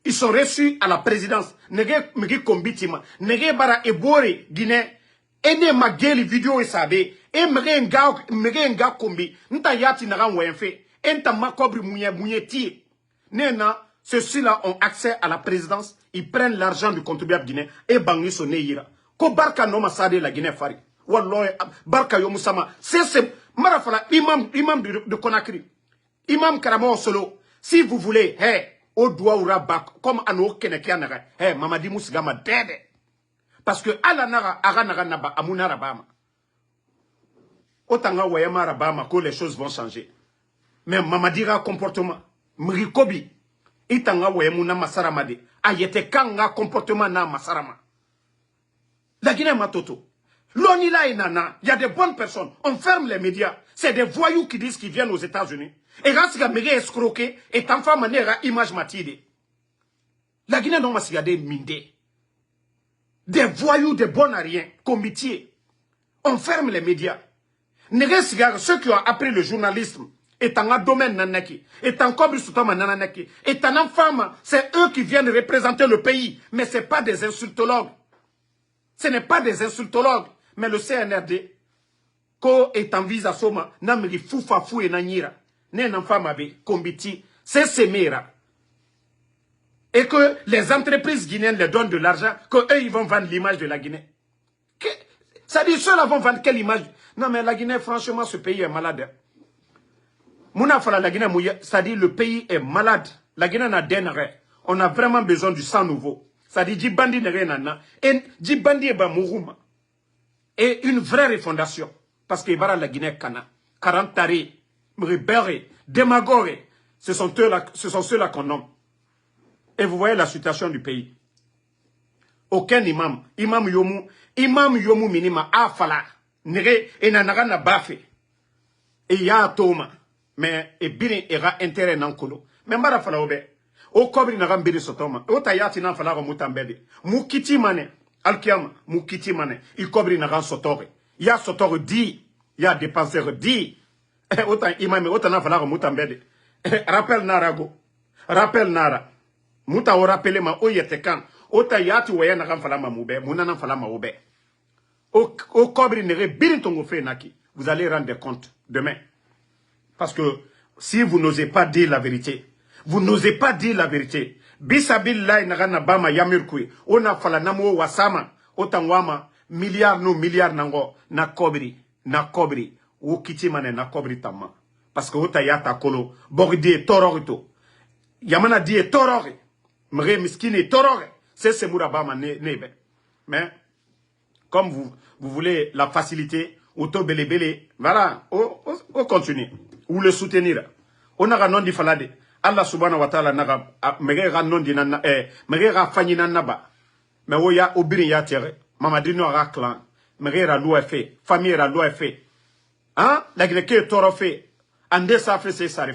Speaker 1: Ils sont reçus à la présidence. Nege megi kombitima. Nege bara ebore Guinée. Ene mageli vidéo et sabe. E mege nga kombi. Nta yati naran wenfe. Enta makobri mouye tie. Nena, ceux-là ont accès à la présidence. Ils prennent l'argent du contribuable guinéen. Et bangi son neira. Ko barka no masade la Guinée fari. Wallah, barka yo musama. C'est marafala imam de Conakry. Imam Karamo Solo. Si vous voulez, au doigt ou rabat, comme Ano Kenekianaga, Mamadi Moussigama dede. Parce que Alanara, Aranara Naba, Amuna Rabama. Otanga Wayama Rabama, que les choses vont changer. Mais Mamadira comportement, Mrikobi, Itanga Wayamuna Masaramade, Ayete Kanga comportement na Masarama. La Guinée Matoto. L'Onila et Nana, il y a des bonnes personnes. On ferme les médias. C'est des voyous qui disent qu'ils viennent aux États-Unis. Et Rassiga Méré escroqué et Tanfa Manera image matide. La Guinée non m'a minde. Des voyous, des bons à rien, comitiers. On ferme les médias. Néré ceux qui ont appris le journalisme, est en domaine nanaki, est en cobri soutama nanaki, est en femme, c'est eux qui viennent représenter le pays. Mais ce n'est pas des insultologues. Ce n'est pas des insultologues. Mais le CNRD, ko est en visa soma, namri foufa fou et nanyira. Né n'enfant combiti, c'est semera. Et que les entreprises guinéennes les donnent de l'argent, qu'eux ils vont vendre l'image de la Guinée. Ça dit, ceux-là vont vendre quelle image? Non mais la Guinée, franchement, ce pays est malade. Mouna fala la Guinée, ça dit le pays est malade. La Guinée n'a d'énergie. On a vraiment besoin du sang nouveau. Ça dit, Djibandi n'est rien nana. Et Djibandi est Mourouma. Et une vraie refondation. Parce que la Guinée Kana, 40 tarés, Mribere, Demagore, ce sont ceux-là qu'on nomme. Et vous voyez la situation du pays. Aucun imam yomu minima afala, nere et nanara na bafe. Et ya toma, mais et biri era intérêt nankolo. Mais mara fala obe. O kobri na gambiri sotoma. O tayati na fala mutambede. Mukiti mane, alkiama, mukiti mane. Il kobri na gan sotore. Ya sotore di, ya dépenseur di. Autant imam, autant na fala mutambede. Rappel narago. Rappel nara. Muta o rappelé ma o yetekan. Ota yati waya na fala ma moube. Muna na fala ma oube. O kobri nere birin tongo fe naki. Vous allez rendre compte demain. Parce que si vous n'osez pas dire la vérité, vous n'osez pas dire la vérité. Bisabillahi na bama yamirkui. Ona fala namo wasama. Otangwama milliard nango na kobri. Ou kiti mane na kobri tama. Parce que ota yata kolo. Bordi tororito. Yamana die torore. Mre miskini torore. C'est Mourabama nebe. Mais, comme vous voulez la facilité, auto bele, voilà, on continue. Ou le soutenir. On a non di falade. Allah subhanahu wa ta'ala naga, megera non di nana, megera fanyi nanaba. Mais oya, obiri ya tere. Mamadino ara clan. Megera loi fait. Famille ra loi fait. Hein? La Guinée toro fait. Ande sa fait, c'est ça,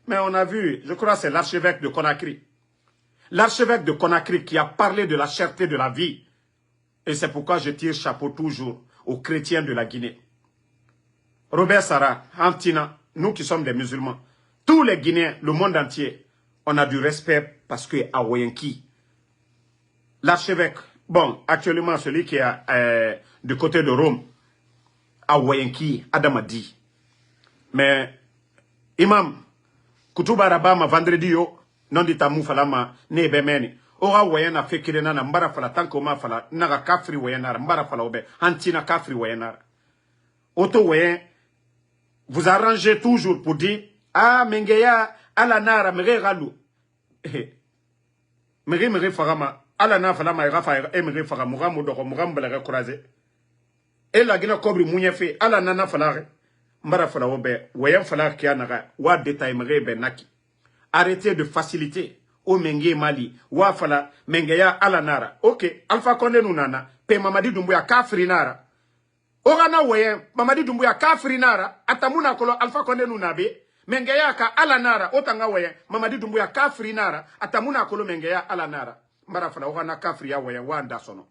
Speaker 1: mais on a vu, je crois c'est l'archevêque de Conakry. L'archevêque de Conakry qui a parlé de la cherté de la vie. Et c'est pourquoi je tire chapeau toujours aux chrétiens de la Guinée. Robert Sarah, Antina, nous qui sommes des musulmans, tous les Guinéens, le monde entier, on a du respect parce que Awoyenki, l'archevêque, bon, actuellement celui qui est du côté de Rome, Awoyenki, Adamadi. Mais, Imam, Kutuba Rabama, vendredi yo, non dit tamou falama, ne bemeni. Ora wayana fekirena na mbara fala tanko ma fala, naga kafri wayana, mbara fala obe, antina kafri wayana. Auto wayen, vous arrangez toujours pour dire, ah, mengeya, ala nara, mere ralou. Mere farama, ala na falama, rafa, mere farama, muramodoro, murambala croisé. Et la guina kobri mounyefe, ala nana falare. Mbara fala obe, wayan fala kianaga, wa détail mere benaki. Arrêtez de faciliter. O menge mali, wa fala, mengeya ala nara. Ok, Alpha Condé nunana, pe Mamadi Doumbouya kafri nara. Orana wayan, Mamadi Doumbouya kafri nara, atamuna kolo Alpha Condé nunabe, mengeya ka ala nara, otanga wayan, Mamadi Doumbouya kafri nara, atamuna kolo mengeya ala nara. Mbara fala, orana kafri ya wayan, wa andasono.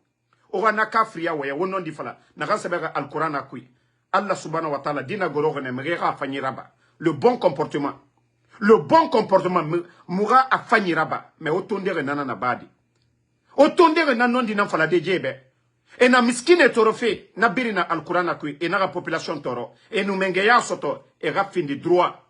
Speaker 1: Orana kafri ya wayan, wonon di fala, nagasebega al-Quran akui. Allah subhanahu wa ta'ala, dina gorogene, mrera fanyiraba. Le bon comportement. le bon comportement, moura a fanyiraba, mais otondere nana na badi. Otondere nanondi nan fala de djebe. Et na miskine torofe, na birina al-Qur'ana kui, et na la population toro, et nous mengeya soto, et rap fin de droit,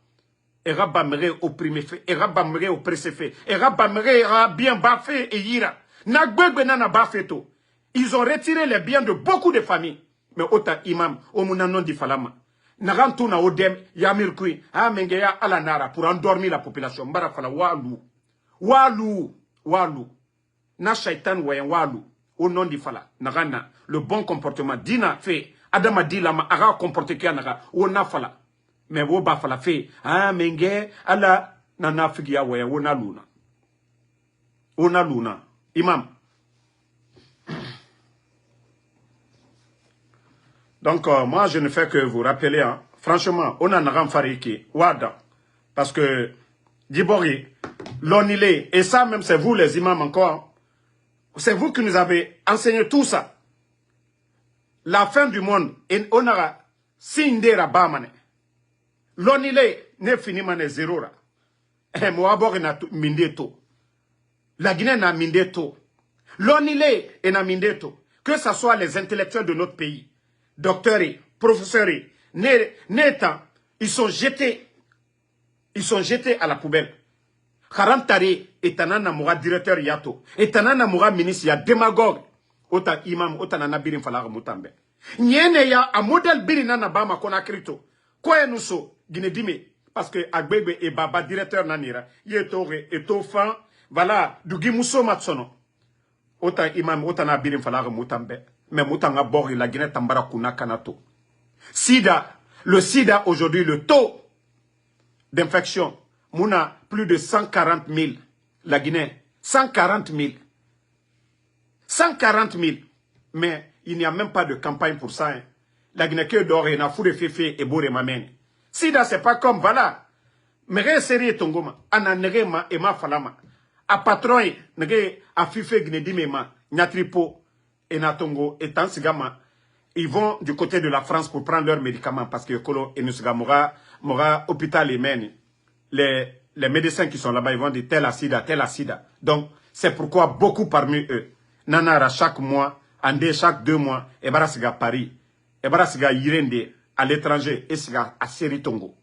Speaker 1: et rap bamere opprimé fait, et rap bamere oppressé fait, et rap bamere bien baffé et yira. Na gbegbe nana baffé to. Ils ont retiré les biens de beaucoup de familles. Mais autant imam, au munanon di falama. Narantuna odem, yamir kui, mengeya ala nara, pour endormir la population. Mbara fala walu. Walu. Walu. Na shaitan wayan walu. Au nom du fala. Narana, le bon comportement. Dina fait, Adama di lama, ara comporte kia naga, ou na fala. Mais wo ba fala fait, menge, ala, nana figia wayan, ou na luna. Ou na luna. Imam. Donc, moi, je ne fais que vous rappeler, hein, franchement, on a un fariki, wada, parce que, Djibori, l'onilé, et ça même, c'est vous les imams encore, c'est vous qui nous avez enseigné tout ça. La fin du monde, et on aura sindera bamane. L'onilé, ne finit mane zéro ra. Et moi, na mindeto. La Guinée n'a mindeto. L'onilé est na mindeto. Que ce soit les intellectuels de notre pays, docteurs, professeurs, n'étant, ils sont jetés à la poubelle. Haram Tari, etanana moura directeur yato, etanana moura ministre ya démagogue, ota imam, ota nana birin falara mutambe. Nyene ya a modèle birina na bama kona krito. Quoi nous so, Guinée-Dime, parce que Agbebe et Baba directeur nanira, yetore, etofan, voilà, du Gimuso matsono. Ota imam, ota na birin falara mutambe. Mais Moutanga Bori, la Guinée Tambara Kuna Kanato. Sida, le sida aujourd'hui, le taux d'infection, Mouna, plus de 140 000. La Guinée, 140 000. 140 000. Mais il n'y a même pas de campagne pour ça. Hein. La Guinée que d'or et na foure féfé et bourre mamène. Sida, c'est pas comme, voilà. Mere seri tongoma, ana nerema et ma falama. A patron, nege a fifé Guinée ma, nyatripo. Et Natongo et Tansigama, ils vont du côté de la France pour prendre leurs médicaments parce que Kolo et Nusiga Mora hôpital et mène. Les médecins qui sont là-bas, ils vont dire tel acide. Donc, c'est pourquoi beaucoup parmi eux, Nanara chaque mois, Andé chaque 2 mois, et Barasiga Paris, et Barasiga Yirende à l'étranger, et Siga à Seritongo.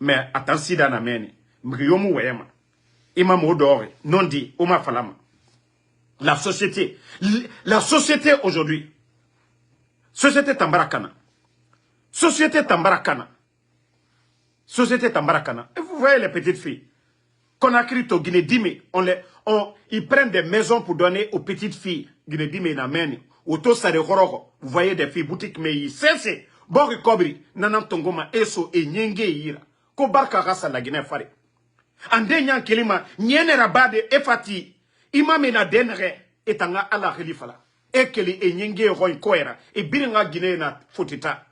Speaker 1: Mais attends, Sida na mène, Mriomu Wema, Imam Odore, non dit, Oma Falama. La société aujourd'hui, société Tambarakana. Et vous voyez les petites filles, Conakry to Guinée-Dime, ils prennent des maisons pour donner aux petites filles, Guinée-Dime Nameni, Auto Sarehoro, vous voyez des filles, boutiques Meyi, c'est, Bori Kobri, Nanam Tongoma, Eso et Nyenge Ira, Kobarka Rasa la Guinée Fari. Ande Nyan Kelima, Nyene Rabade, Efati, Imamena denre etanga ala khalifala ekeli enyenge roy koera e biringa Guinée na fotita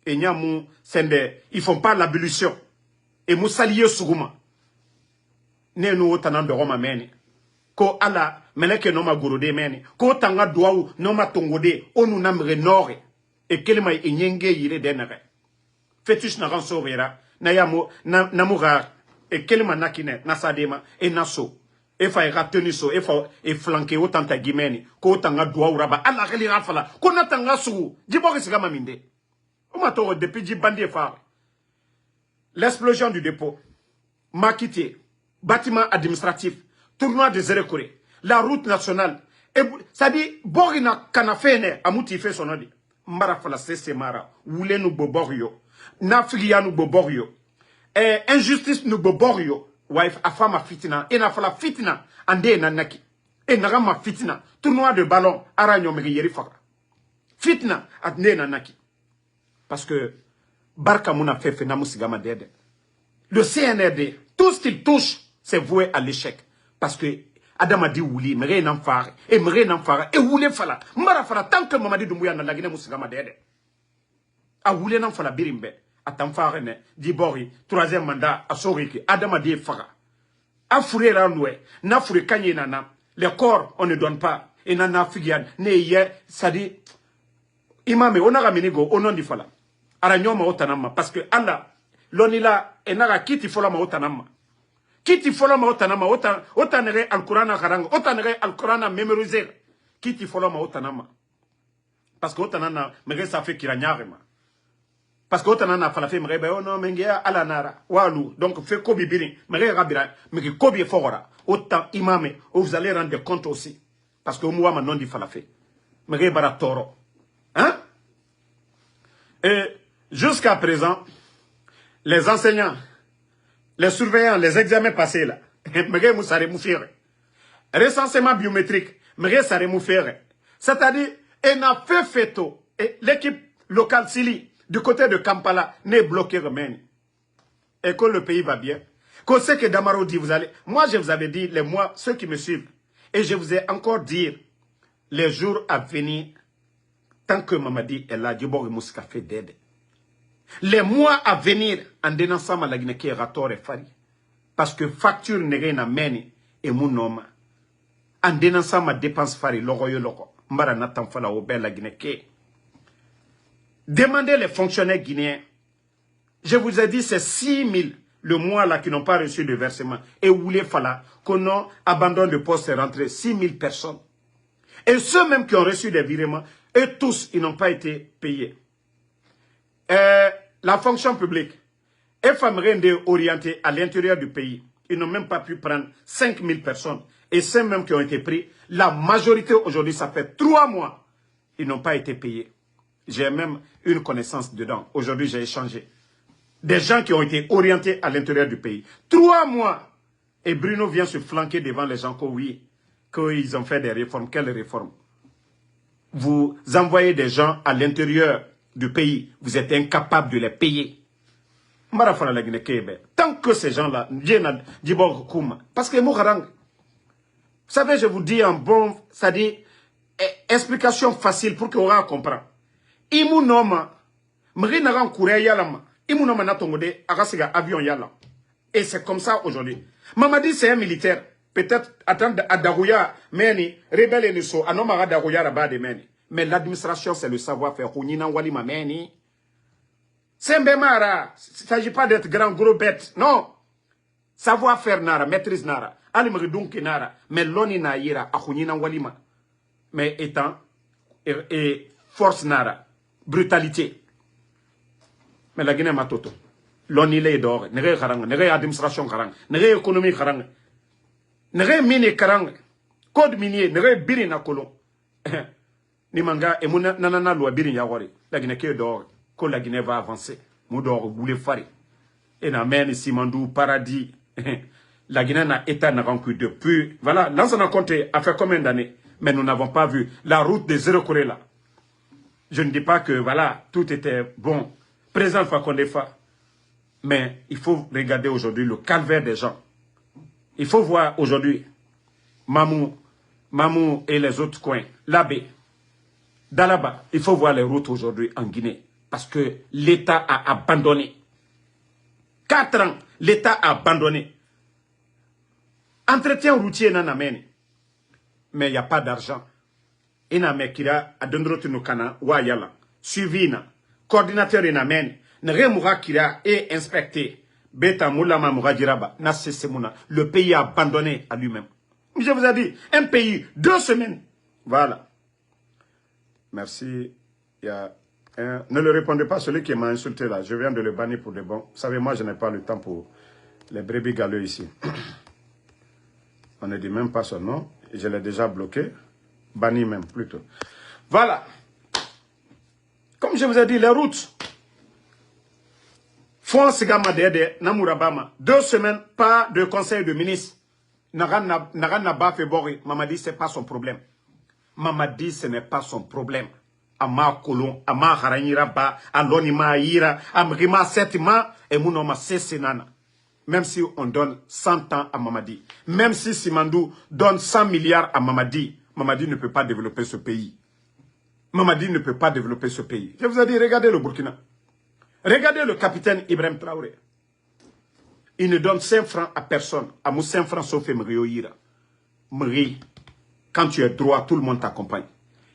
Speaker 1: e nyamu sende ils font pas l'abolition et musaliye suguma nenu otanando roma meni ko ala meleke no ma gorode meni ko tanga duawu no ma tongode onu namre nore e kelima enyenge yire denre fetus na ransovera na yamo namura e kelima nakine nasadema e naso e fa rateni so e flanquer autant ta gimeni ko tanga doa uraba ala khali rafala ko na tanga su djibori sigama minde o mato depuis djibandi fa l'explosion du dépôt Makité bâtiment administratif tournoi de Zérekoré la route nationale et ça dit borina kanafene amuti fait son nom mbara fala c'est mara wule nu boborio nafiya nu boborio et injustice nu boborio wife afama fitina et na fala fitina ande na naki et nagama fitina tournoi de ballon aranyo megi yeri faka fitina ande na naki parce que barka muna fefe na musigama dede le CNRD tout ce qu'il touche c'est voué à l'échec parce que Adam a dit wouli mere nan fare et mere nan fare et woulé fala mara fala tant que Mamadi Doumbouya na lagine musigama dede a woulé nan fala birimbe Atam farene, Dibori, 3e mandat, à Soriki, Adama die Fara. A fourré randoué, na fourré kanye nana, les corps, on ne donne pas. Et nana figian, ne ye, ça dit, imame, on a ramené go, au nom du fala. Aranyoma otanama, parce que Allah, l'onila, enaga kiti fola ma otanama. Kiti fola ma otanama otanere al-Qur'ana karanga, otanere al-Qur'ana mémoriser. Kiti fola ma otanama. Parce que otanana mege ça fait kiranyarema. Parce que otanana falafe mege oh non mengea alanara walu donc fait kobi biri mege rabira mege kobi fogora autant imame vous allez rendre compte aussi parce que moi non di falafe mege bara toro hein. Et jusqu'à présent les enseignants, les surveillants, les examens passés là, mege musare mufire. Recensement biométrique, mege sare mufire. C'est-à-dire et n'a fait feto et l'équipe locale Sili du côté de Kampala n'est bloqué remène. Et que le pays va bien. Que ce que Damaro dit, vous allez. Moi, je vous avais dit, les mois, ceux qui me suivent, et je vous ai encore dit, les jours à venir, tant que Mamadi est là, Djibor et Mouska fait d'aide. Les mois à venir, en dénonçant Malagine qui est rator et fari. Parce que facture n'est rien à mener, et mon homme. En dénonçant ma dépense fari, l'oroyo loro. Mbara natan fala obe la Guinée. Demandez les fonctionnaires guinéens. Je vous ai dit, c'est 6 000 le mois là qui n'ont pas reçu de versement. Et où les fala qu'on a abandonné le poste et rentré 6 000 personnes. Et ceux même qui ont reçu des virements, eux tous, ils n'ont pas été payés. La fonction publique, et femmes orientées à l'intérieur du pays, ils n'ont même pas pu prendre 5 000 personnes. Et ceux même qui ont été pris, la majorité aujourd'hui, ça fait 3 mois, ils n'ont pas été payés. J'ai même une connaissance dedans. Aujourd'hui, j'ai échangé. Des gens qui ont été orientés à l'intérieur du pays. 3 mois. Et Bruno vient se flanquer devant les gens que oui, qu'ils ont fait des réformes. Quelles réformes? Vous envoyez des gens à l'intérieur du pays. Vous êtes incapable de les payer. Tant que ces gens-là, parce que vous savez, je vous dis en bon, c'est-à-dire, explication facile pour qu'on comprenne. Imu noma, mri naran kure yalama, imu noma natongode, agasiga avion yala. Et c'est comme ça aujourd'hui. Mamadi c'est un militaire, peut-être attendre à Darouya, meni, rebelle et niso, anomara Darouya rabade meni. Mais l'administration c'est le savoir-faire, Kounina Walima meni. C'est un bémara, il ne s'agit pas d'être grand gros bête, non. Savoir-faire nara, maîtrise nara, alimri dunki nara, mais l'oni na yira, a Kounina Walima. Mais étant, et force nara. Brutalité. Mais la Guinée matoto. L'on il est d'or. N'est karang, n'est administration karang, n'est économie karang, n'est mine karang, code minier, n'est birina kolon. Ni manga et mon nanana loi birin yawari. La Guinée qui est d'or, que la Guinée va avancer. Moudor voulait faire. Et na mène Simandou paradis. La Guinée n'a état n'a rencontré depuis. Voilà, dans un compte a fait combien d'années? Mais nous n'avons pas vu la route des zéro Corée là. Je ne dis pas que, voilà, tout était bon. Présent Fakonde Fa. Mais il faut regarder aujourd'hui le calvaire des gens. Il faut voir aujourd'hui Mamou et les autres coins. Labé, Dalaba. Il faut voir les routes aujourd'hui en Guinée. Parce que l'État a abandonné. 4 ans, l'État a abandonné. Entretien routier n'en amène. Mais il n'y a pas d'argent. Ina mekira adondrotu nukana wa yala suivi na coordinateur ina men ne moura kira et inspecté beta moulama moura diraba na sesemuna le pays a abandonné à lui-même. Je vous ai dit un pays 2 semaines. Voilà. Merci. Il y a un... Ne le répondez pas celui qui m'a insulté là. Je viens de le bannir pour de bon. Vous savez, moi je n'ai pas le temps pour les brebis galeux ici. On ne dit même pas son nom. Je l'ai déjà bloqué. Banni même, plutôt. Voilà. Comme je vous ai dit, les routes. France Gama Dede, Namurabama. 2 semaines, pas de conseil de ministre. Narana Bafé Bori. Mamadi, ce n'est pas son problème. Mamadi, ce n'est pas son problème. Ama Kolon, Ama Haranyira Ba, Alonima Ira, Amrima Setima, et Mounoma Sesenana. Même si on donne 100 ans à Mamadi. Même si Simandou donne 100 milliards à Mamadi. Mamadi ne peut pas développer ce pays. Mamadi ne peut pas développer ce pays. Je vous ai dit, regardez le Burkina. Regardez le capitaine Ibrahim Traoré. Il ne donne 5 francs à personne. À mon 5 francs sauf Mrioïra. Mri, quand tu es droit, tout le monde t'accompagne.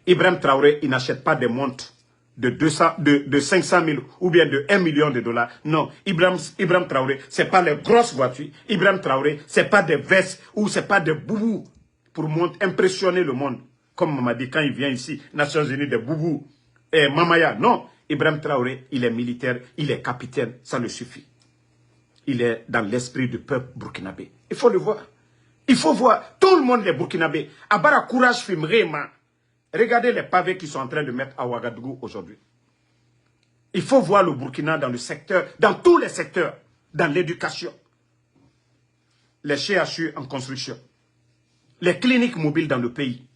Speaker 1: Ibrahim Traoré, il n'achète pas des montres de 500 000 ou bien de 1 million de dollars. Non, Ibrahim Traoré, ce n'est pas les grosses voitures. Ibrahim Traoré, ce n'est pas des vestes ou ce n'est pas des boubous pour impressionner le monde. Comme on m'a dit quand il vient ici, Nations Unies, des boubous et Mamaya. Non, Ibrahim Traoré, il est militaire, il est capitaine, ça le suffit. Il est dans l'esprit du peuple burkinabé. Il faut le voir. Il faut voir. Tout le monde est burkinabé. Abara courage filmera. Regardez les pavés qu'ils sont en train de mettre à Ouagadougou aujourd'hui. Il faut voir le Burkina dans le secteur, dans tous les secteurs, dans l'éducation, les CHU en construction, les cliniques mobiles dans le pays,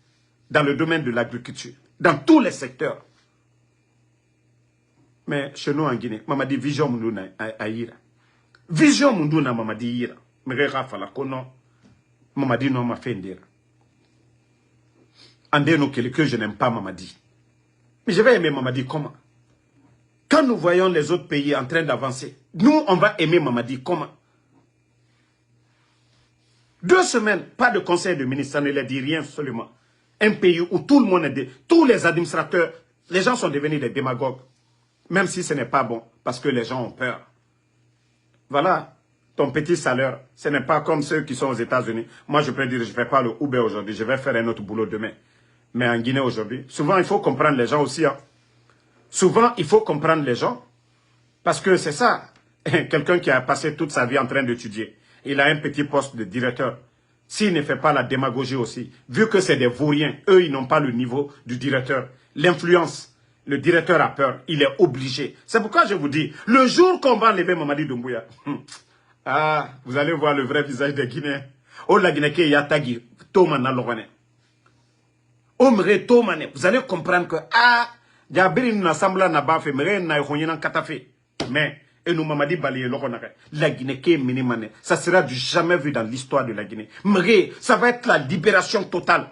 Speaker 1: dans le domaine de l'agriculture, dans tous les secteurs. Mais chez nous en Guinée, maman dit vision Munduna Aïra. Vision Munduna maman dit Ira. Mais Rafa kono, maman dit non ma fait ndira. Andeno que je n'aime pas Mamadi. Mais je vais aimer Mamadi comment? Quand nous voyons les autres pays en train d'avancer, nous, on va aimer Mamadi comment? 2 semaines, pas de conseil de ministre, ça ne leur dit rien seulement. Un pays où tout le monde est... Tous les administrateurs, les gens sont devenus des démagogues. Même si ce n'est pas bon, parce que les gens ont peur. Voilà, ton petit salaire, ce n'est pas comme ceux qui sont aux États-Unis. Moi, je peux dire, je ne fais pas le Uber aujourd'hui, je vais faire un autre boulot demain. Mais en Guinée aujourd'hui, souvent il faut comprendre les gens aussi. Hein. Souvent il faut comprendre les gens. Parce que c'est ça. Quelqu'un qui a passé toute sa vie en train d'étudier. Il a un petit poste de directeur. S'il ne fait pas la démagogie aussi, vu que c'est des vauriens, eux ils n'ont pas le niveau du directeur. L'influence, le directeur a peur, il est obligé. C'est pourquoi je vous dis, le jour qu'on va enlever Mamadi Doumbouya, vous allez voir le vrai visage des Guinéens. Oh la Guinée qui est tagi, Thomas Nalorane. Vous allez comprendre que mais la Guinée qui est minimane, ça sera du jamais vu dans l'histoire de la Guinée. Ça va être la libération totale.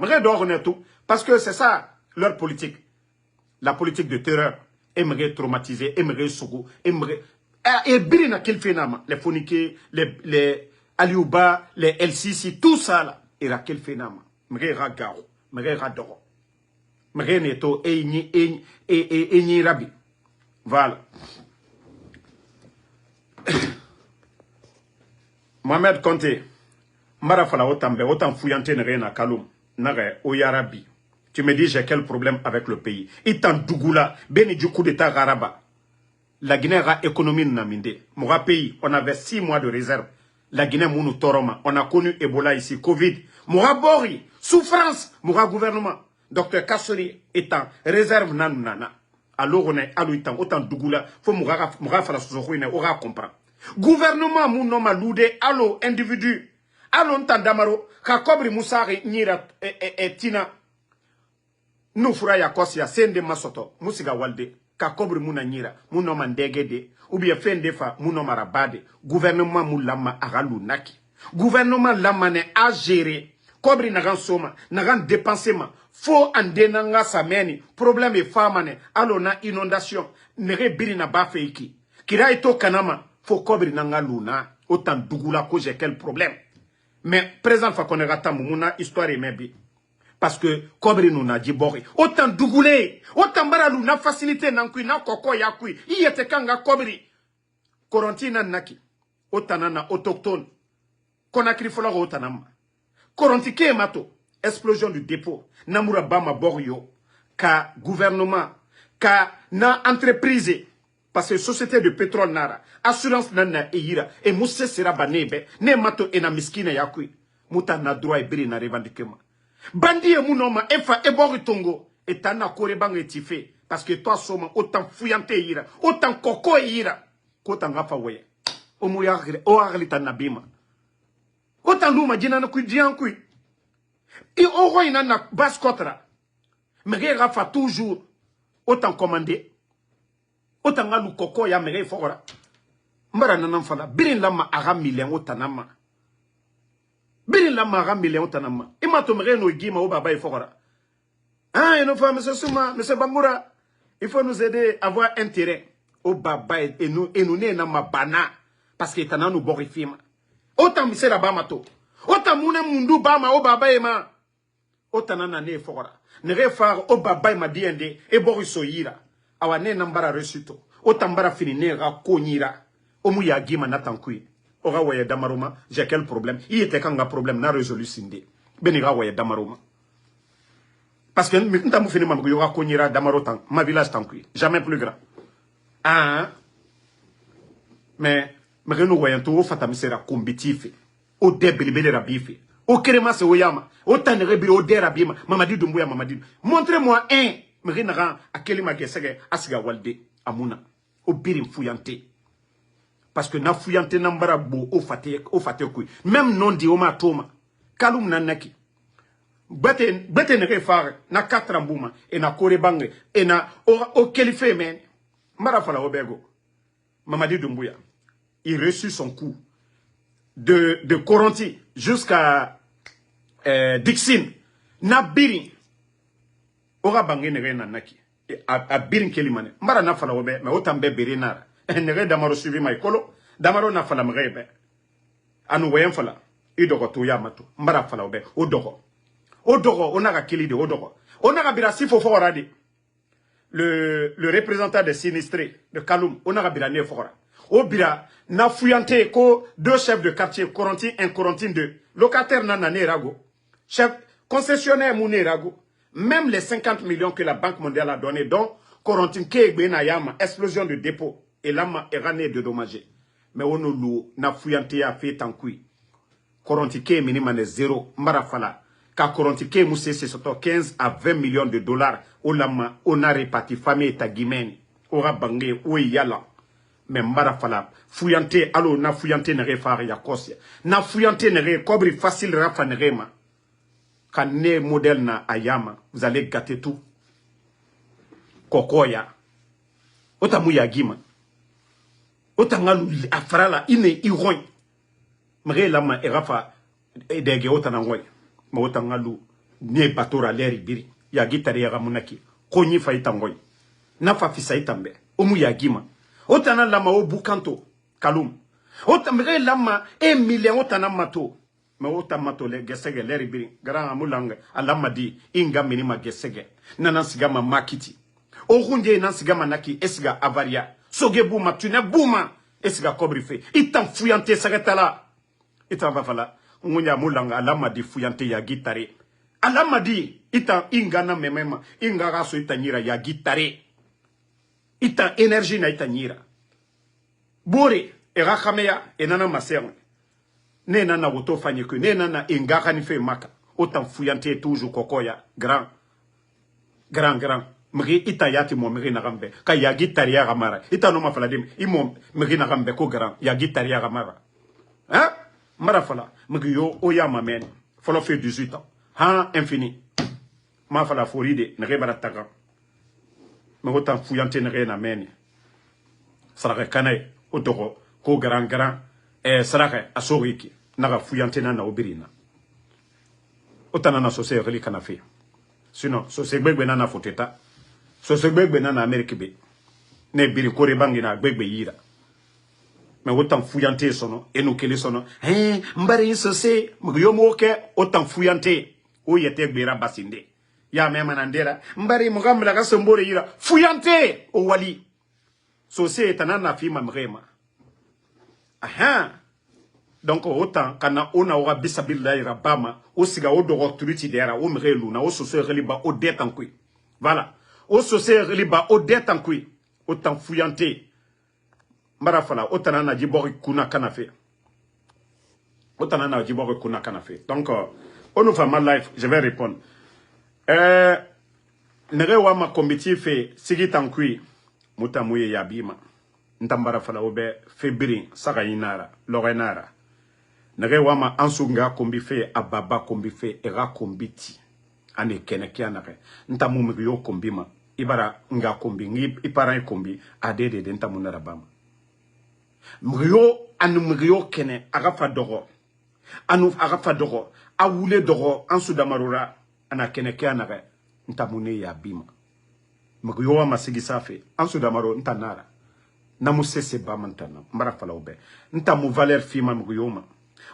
Speaker 1: Parce que c'est ça leur politique. La politique de terreur. Aimerait traumatiser, aimerait sogo, aimerait. Et Birina qu'il fait les Fonike, les Aliouba, les LCC, tout ça là. Et Raquel Fenama. Mre Ragao. Mre Radoro. Mre Neto. Et Rabi. Voilà. Mohamed Conté. Marafala Otambe. Otam Fouillante Nrena Kaloum. Nare Oyarabi. Tu me dis j'ai quel problème avec le pays. Itan Dougoula. Beni du coup d'état Garaba. La Guinée a économie naminde. Mon pays, on avait 6 mois de réserve. La Guinée mounou toroma. On a connu Ebola ici, Covid. Moura Bori, souffrance, Moura gouvernement. Docteur Kassori étant réserve nanana. Alors on est alouitan, autant dougoula. Faut Moura fala souzouine, aura comprendre. Gouvernement mounoma loudé, allo individu. Allo ntandamaro, kakobri moussari nira et tina. Nous fura ya kosia, sende masoto, musiga walde. Ka kobri muna nyira, munoma ndegede, ou bien fende fa munoma rabade, gouvernement moulama agalou naki. Gouvernement lamane a géré, kobri nagan soma, nagan dépensement, fo andenanga sameni, problème e famane, alona inondation, nere biri na bafeiki. Kira ito kanama, fo kobri nanga luna, autant dougoula ko j'ai quel problème. Mais présent fa konegata mumuna, histoire et mebi. Parce que Kobri nous n'a dit bori. Autant dougoulé. Autant baralou na facilité nankui na koko yakui. Iyete kanga Kobri. Korontina naki. Autant nana autochtone. Konakri fola autanama. Koronti ke mato. Explosion du dépôt. Namura bama borio. Ka gouvernement. Ka na entreprise. Parce que société de pétrole nara. Assurance nana eira. Et mousse sera banebe. Ne mato ena miskine yakui. Mouta na droit e biri na revendiquement. Bandi et mounoma, efa ebori tongo, et tana kore bang etifé, parce que toi soma, autant fouillante ira, autant koko ira, qu'autant gafa weye. Omuyagre, oaglita nabima. Autant luma djinana kui djian kui. Et oro inana bas kotra. Mere gafa toujours, autant commandé. Autant galou koko ya mere fora. Mbara nanan fala, birin lama aga million autanama. Birin la mara million tanama. Ima to mre no gima o baba ifokora. Ah, et nos femmes, monsieur Souma, monsieur Bangoura, il faut nous aider à avoir un terrain. O baba et nous ne na mabana. Parce que tana nous borifima. Autant monsieur la bamato. Autant mouna mundu bama o baba ema. Autant nana ne ifokora. Ne refar o baba ma diende e boriso yira. awa ne nambara resito o tambara fini ne ga konyira o mu ya gima na tankui o ga waye damaroma j'ai quel problème il était quand nga problème na résolu sinde beni ga waye damaroma parce que nta mu fini mam yo ga konyira damaro tan ma village tankui jamais plus grand ah mais no waye to fatami sera combitife o debelebele rabife o kerema se oyama o tanere bi o derabima Mamadi Doumbouya Mamadi montrez-moi un merinara akeli magesege asiga walde amuna o birim fuyante parce que na fuyante nambara bo o fate kui même non di o ma toma kalum nanaki bete ne refare na katrambuma e na korebange e na o kelife men mara fala obego Mamadi Doumbouya il reçut son coup de Koronti jusqu'à Dixine na birin ora bangi nere na naki a birin kelimane mbara na fala obe mais autant be berina nere damaro suivi mai kolo damaro na fala mrebe anu wayen fala idoko to yamato mbara fala obe odoko onaka kelide odoko onaka birasi fofo radi le représentant des sinistrés de Kaloum onaka birane fora obira na fuyante ko deux chefs de quartier Koronti 1 Koronti 2 locataire nana nerago chef concessionnaire Mounerago, même les 50 millions que la Banque mondiale a donné, dont Korontin Kegbena Yama, explosion de dépôt, et l'âme est dédommagé. Mais on n'a fuyante a fait en couille. Korontin Ke minimum 0, Marafala. Car Korontin Ke moussé c'est surtout 15 à 20 millions de dollars. On a réparti famille et guimène. Ora bangé, ou yala. Mais Marafala, fuyante, alors na fuyante ne refare ya kosia. Na fuyante ne re, cobri facile rafa ne rema. Quand né modèle na ayama, vous allez gâter tout. Kokoya. Otamu yagima. Otangalu afrala ine iroñ. Mre lama erafa edege otanangoy. Ma otangalu ne batora leri biri. Yagi tari yagamunaki. Konyi fa itangoy. Nafa fisa itambe. Omu yagima. Otana lama o bukanto. Kaloum. Otamre lama 1 million otanamato. Mais otamato le gesege leri biri grand amulanga alamadi inga minima gesege nana sigama makiti o hunde nan sigama naki esiga avaria soge buma tune buma esiga kobrife itan fuyante sagetala itan vafala ngunya mulanga alamadi fuyante ya gitare alamadi itan inga na memema inga raso itanyira ya gitare itan énergie na itanyira bore era khameya enana maser ne nana woto fanye que ne nana ingaka ni fe maka autant fuyante toujours kokoya grand mri ita yati mo mri na gambe ka ya gitaria gamara ita no mafala dim imo mri na gambe ko grand ya gitaria gamara hein mara fala mri yo oya mamen folo fait 18 ans ha infini ma fala foride ne rebara taga mais autant fuyante ne na meni sara kanay otoko ko grand sara asoriki naga fuyante na obirina otana na sosé reli kanafe sinon sosé gbegbe na foteta sosé gbegbe na Amerique be ne biri kore bangi na gbegbe yira mais autant fuyante sono enu kele sono mbari sosé mugyo moke autant fuyante o yete gbera basinde ya mema nandera mbari mugambla ka sombore yira fuyante o wali sosé tanana fima mrema aha. Donc autant kana ona ora bisabillahi rabama o siga o dogo truti dera o mrelu na o soso reliba o detankui voilà o soso reliba o detankui autant fuyante marafala autant na jibori kuna kanafe autant na jibori kuna kanafe donc on nous fait ma life je vais répondre nere wa ma committee sigi tankui mutamuye yabima ntambara fala obe febri saka inara lorenara nage wama ansunga kombi fe ababa kombi fe era kombiti ane keneke anake ntamu mgiyo kombi ma ibara nga kombi ngi ipara kombi adede de ntamu narabama mgiyo anu mgiyo kene agafa dogo anu agafa dogo awule dogo ansu damarura ana keneke anake ntamu ne ya bima mgiyo wama sigisafe ansu damaro ntanara namu sese ba mantana mbara fala obe ntamu valeur fima mgiyo ma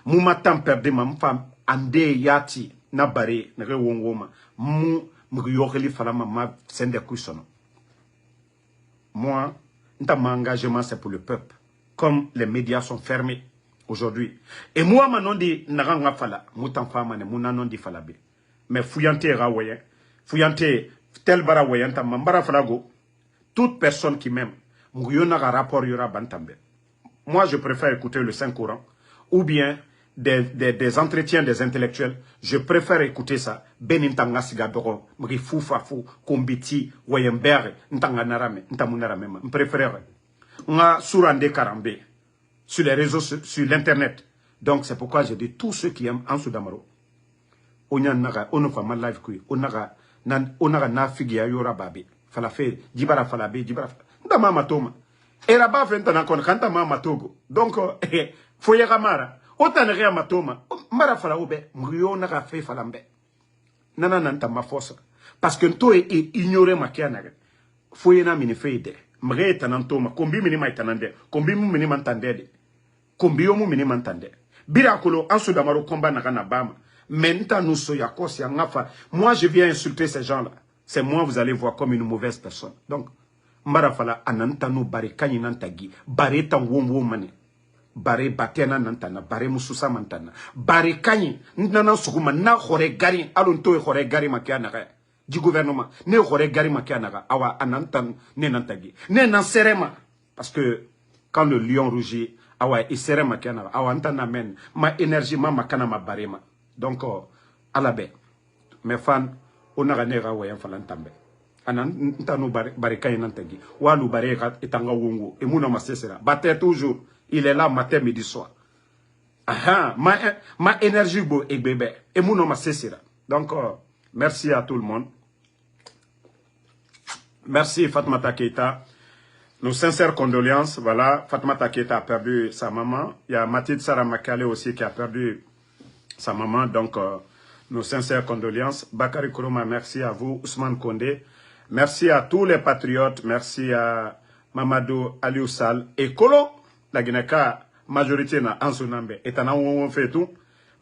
Speaker 1: mu matam perde ma mfam ande yati na bare na wongoma mu mugiyokeli fala ma sende kusono moi, mon engagement, c'est pour le peuple. Comme les médias sont fermés aujourd'hui. Et moi, je dis, naranga fala, moutan fama ne mounanon di falabe. Mais fouillante rawaye, fouillante tel barawaye, mambara falago, toute personne qui m'aime, m'yonara rapport yora bantambe. Moi, je préfère écouter le Saint-Coran, ou bien des entretiens des intellectuels. Je préfère écouter ça. Benintanga sigadoro, mri fou, kombiti, wayembere, ntanga narame, ntamunarame, je préfère. Nga surande karambe sur les réseaux, sur l'internet. Donc c'est pourquoi je dis tous ceux qui aiment Ansou Damaro. Onanaga, onofama live kui, onaga na figia yora babi. Fala fe, jibara falabe, jibara. Ndama matoma. Era ba fentana kon kanta ma matogo. Donc foye gamara. Otanere matoma. Mara fala obe, mrio naga fe falambe. Nana nanta ma force. Parce que to ignorer ma kianaga. Foye na mini feide. Mre tanantoma, kombi minima itanande, kombi mu minima ntandede, kombi mu minima ntande. Birakolo, Ansou Damaro combat na bama. Menta nous soya kosi ngafa. Moi je viens insulter ces gens-là. C'est moi vous allez voir comme une mauvaise personne. Donc, Mbarafala anantano bare kanyi nantagi, bare tangwomwo mane. Bare batena nantana, bare mususa mantana. Bare kanyi, nana sukuma na khore gari, alonto khore gari makiana kaya. Du gouvernement, ne khore gari makiana awa anantan ne nantagi. Ne nanserema. Parce que quand le lion rugit, awa iserema kiana, awa antana men, ma énergie ma makana ma barema. Donc, alabe, mes fans, on a gagné rawayan falantambe. Anan ntano barikay nantagi. Walu bareka etanga wongo. Et mouna masesera. Batte toujours. Il est là matin, midi, soir. Aha, ma énergie beau et bébé. Et mouna masesera. Donc, merci à tout le monde. Merci Fatmata Keita. Nos sincères condoléances. Voilà, Fatmata Keita a perdu sa maman. Il y a Mathilde Sarah Makale aussi qui a perdu sa maman. Donc, nos sincères condoléances. Bakary Koroma, merci à vous. Ousmane Kondé. Merci à tous les patriotes. Merci à Mamadou Aliou Sall. Et Kolo, la Guinée-Ka, majorité na Ansonambe. Et t'en as on fait tout.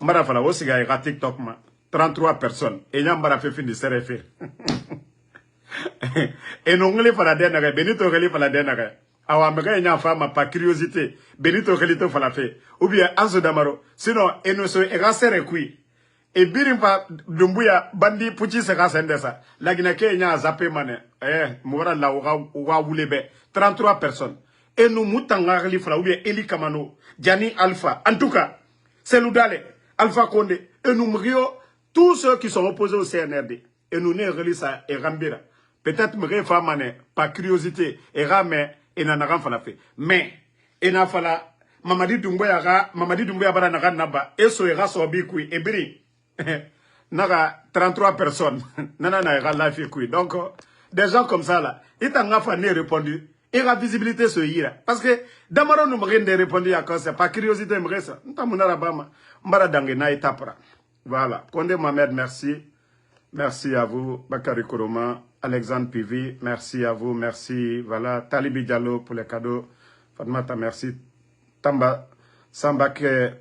Speaker 1: Mbara fala aussi ga TikTok ma. 33 personnes. Et y'a mbara fait fin de CRF. Et non ngeli fala denare. Benito ngeli fala denare. Awa mbega y'a fama par curiosité. Benito ngeli to fala fait. Ou bien Ansou Damaro. Sinon, et nous sommes erasere kui. Et birimpa dumbuya bandi puchi seka sendesa. La Guinée nya zappé mané. Moura la ouga wulebe. 33 personnes. Et nous moutanga fala ou bien Eli Kamano, Gianni Alpha. En tout cas, c'est Loudale, Alpha Condé. Et nous mrio tous ceux qui sont opposés au CNRD. Et nous ne relisa et rambira. Peut-être mre fa mané par curiosité et rame et nanaram fala fait. Mais et na fala Mamadi Doumbouya bara naga naba et so era so bikui et biri. Naga 33 personnes. Nana na life kui. Donc des gens comme ça là, ils t'ont pas répondu. Et la visibilité se ira. Parce que Damaro nous m'a répondu à cause par curiosité me reste. Ntamuna bama mbara dangue na etapra. Voilà. Kondé Mohamed, merci. Merci à vous. Bakary Koroma, Alexandre Pivi, merci à vous. Merci. Voilà. Talibi Diallo pour les cadeaux. Fatmata, merci. Tamba Sambake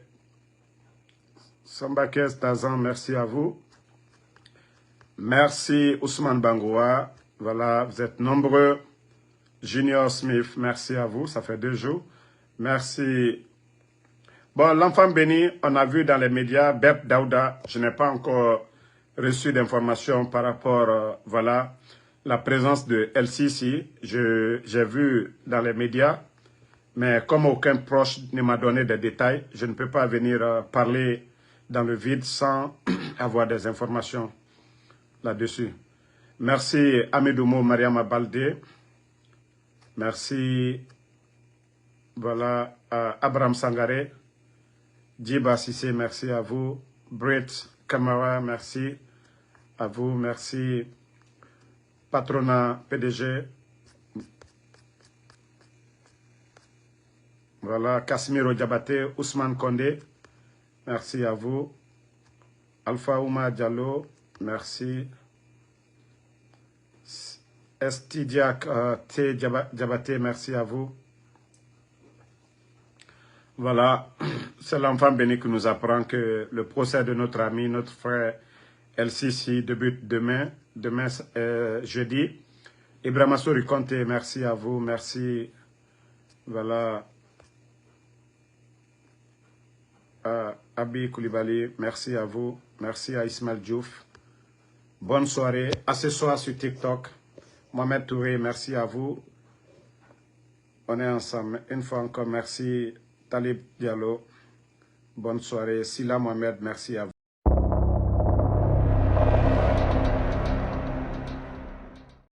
Speaker 1: Stazan, merci à vous. Merci Ousmane Bangoua. Voilà, vous êtes nombreux. Junior Smith, merci à vous. Ça fait 2 jours. Merci. Bon, l'enfant béni, on a vu dans les médias, Bep Daouda, je n'ai pas encore reçu d'informations par rapport, voilà, la présence de LCC. J'ai vu dans les médias, mais comme aucun proche ne m'a donné des détails, je ne peux pas venir parler dans le vide sans avoir des informations là-dessus. Merci Amidoumo Mariama Baldé. Merci. Voilà. Abraham Sangaré. Djiba Sissé, merci à vous. Brett Kamara, merci à vous. Merci. Patrona PDG. Voilà. Casimiro Diabaté, Ousmane Kondé. Merci à vous. Alpha Ouma Diallo, merci. Estidiak T. Diabaté, merci à vous. Voilà, c'est l'enfant béni qui nous apprend que le procès de notre ami, notre frère LCC débute demain jeudi. Ibrahima Souri Conte, merci à vous, merci. Voilà. Abi Koulibaly, merci à vous. Merci à Ismaël Diouf. Bonne soirée. À ce soir sur TikTok. Mohamed Touré, merci à vous. On est ensemble. Une fois encore, merci. Talib Diallo. Bonne soirée. Sila Mohamed, merci à vous.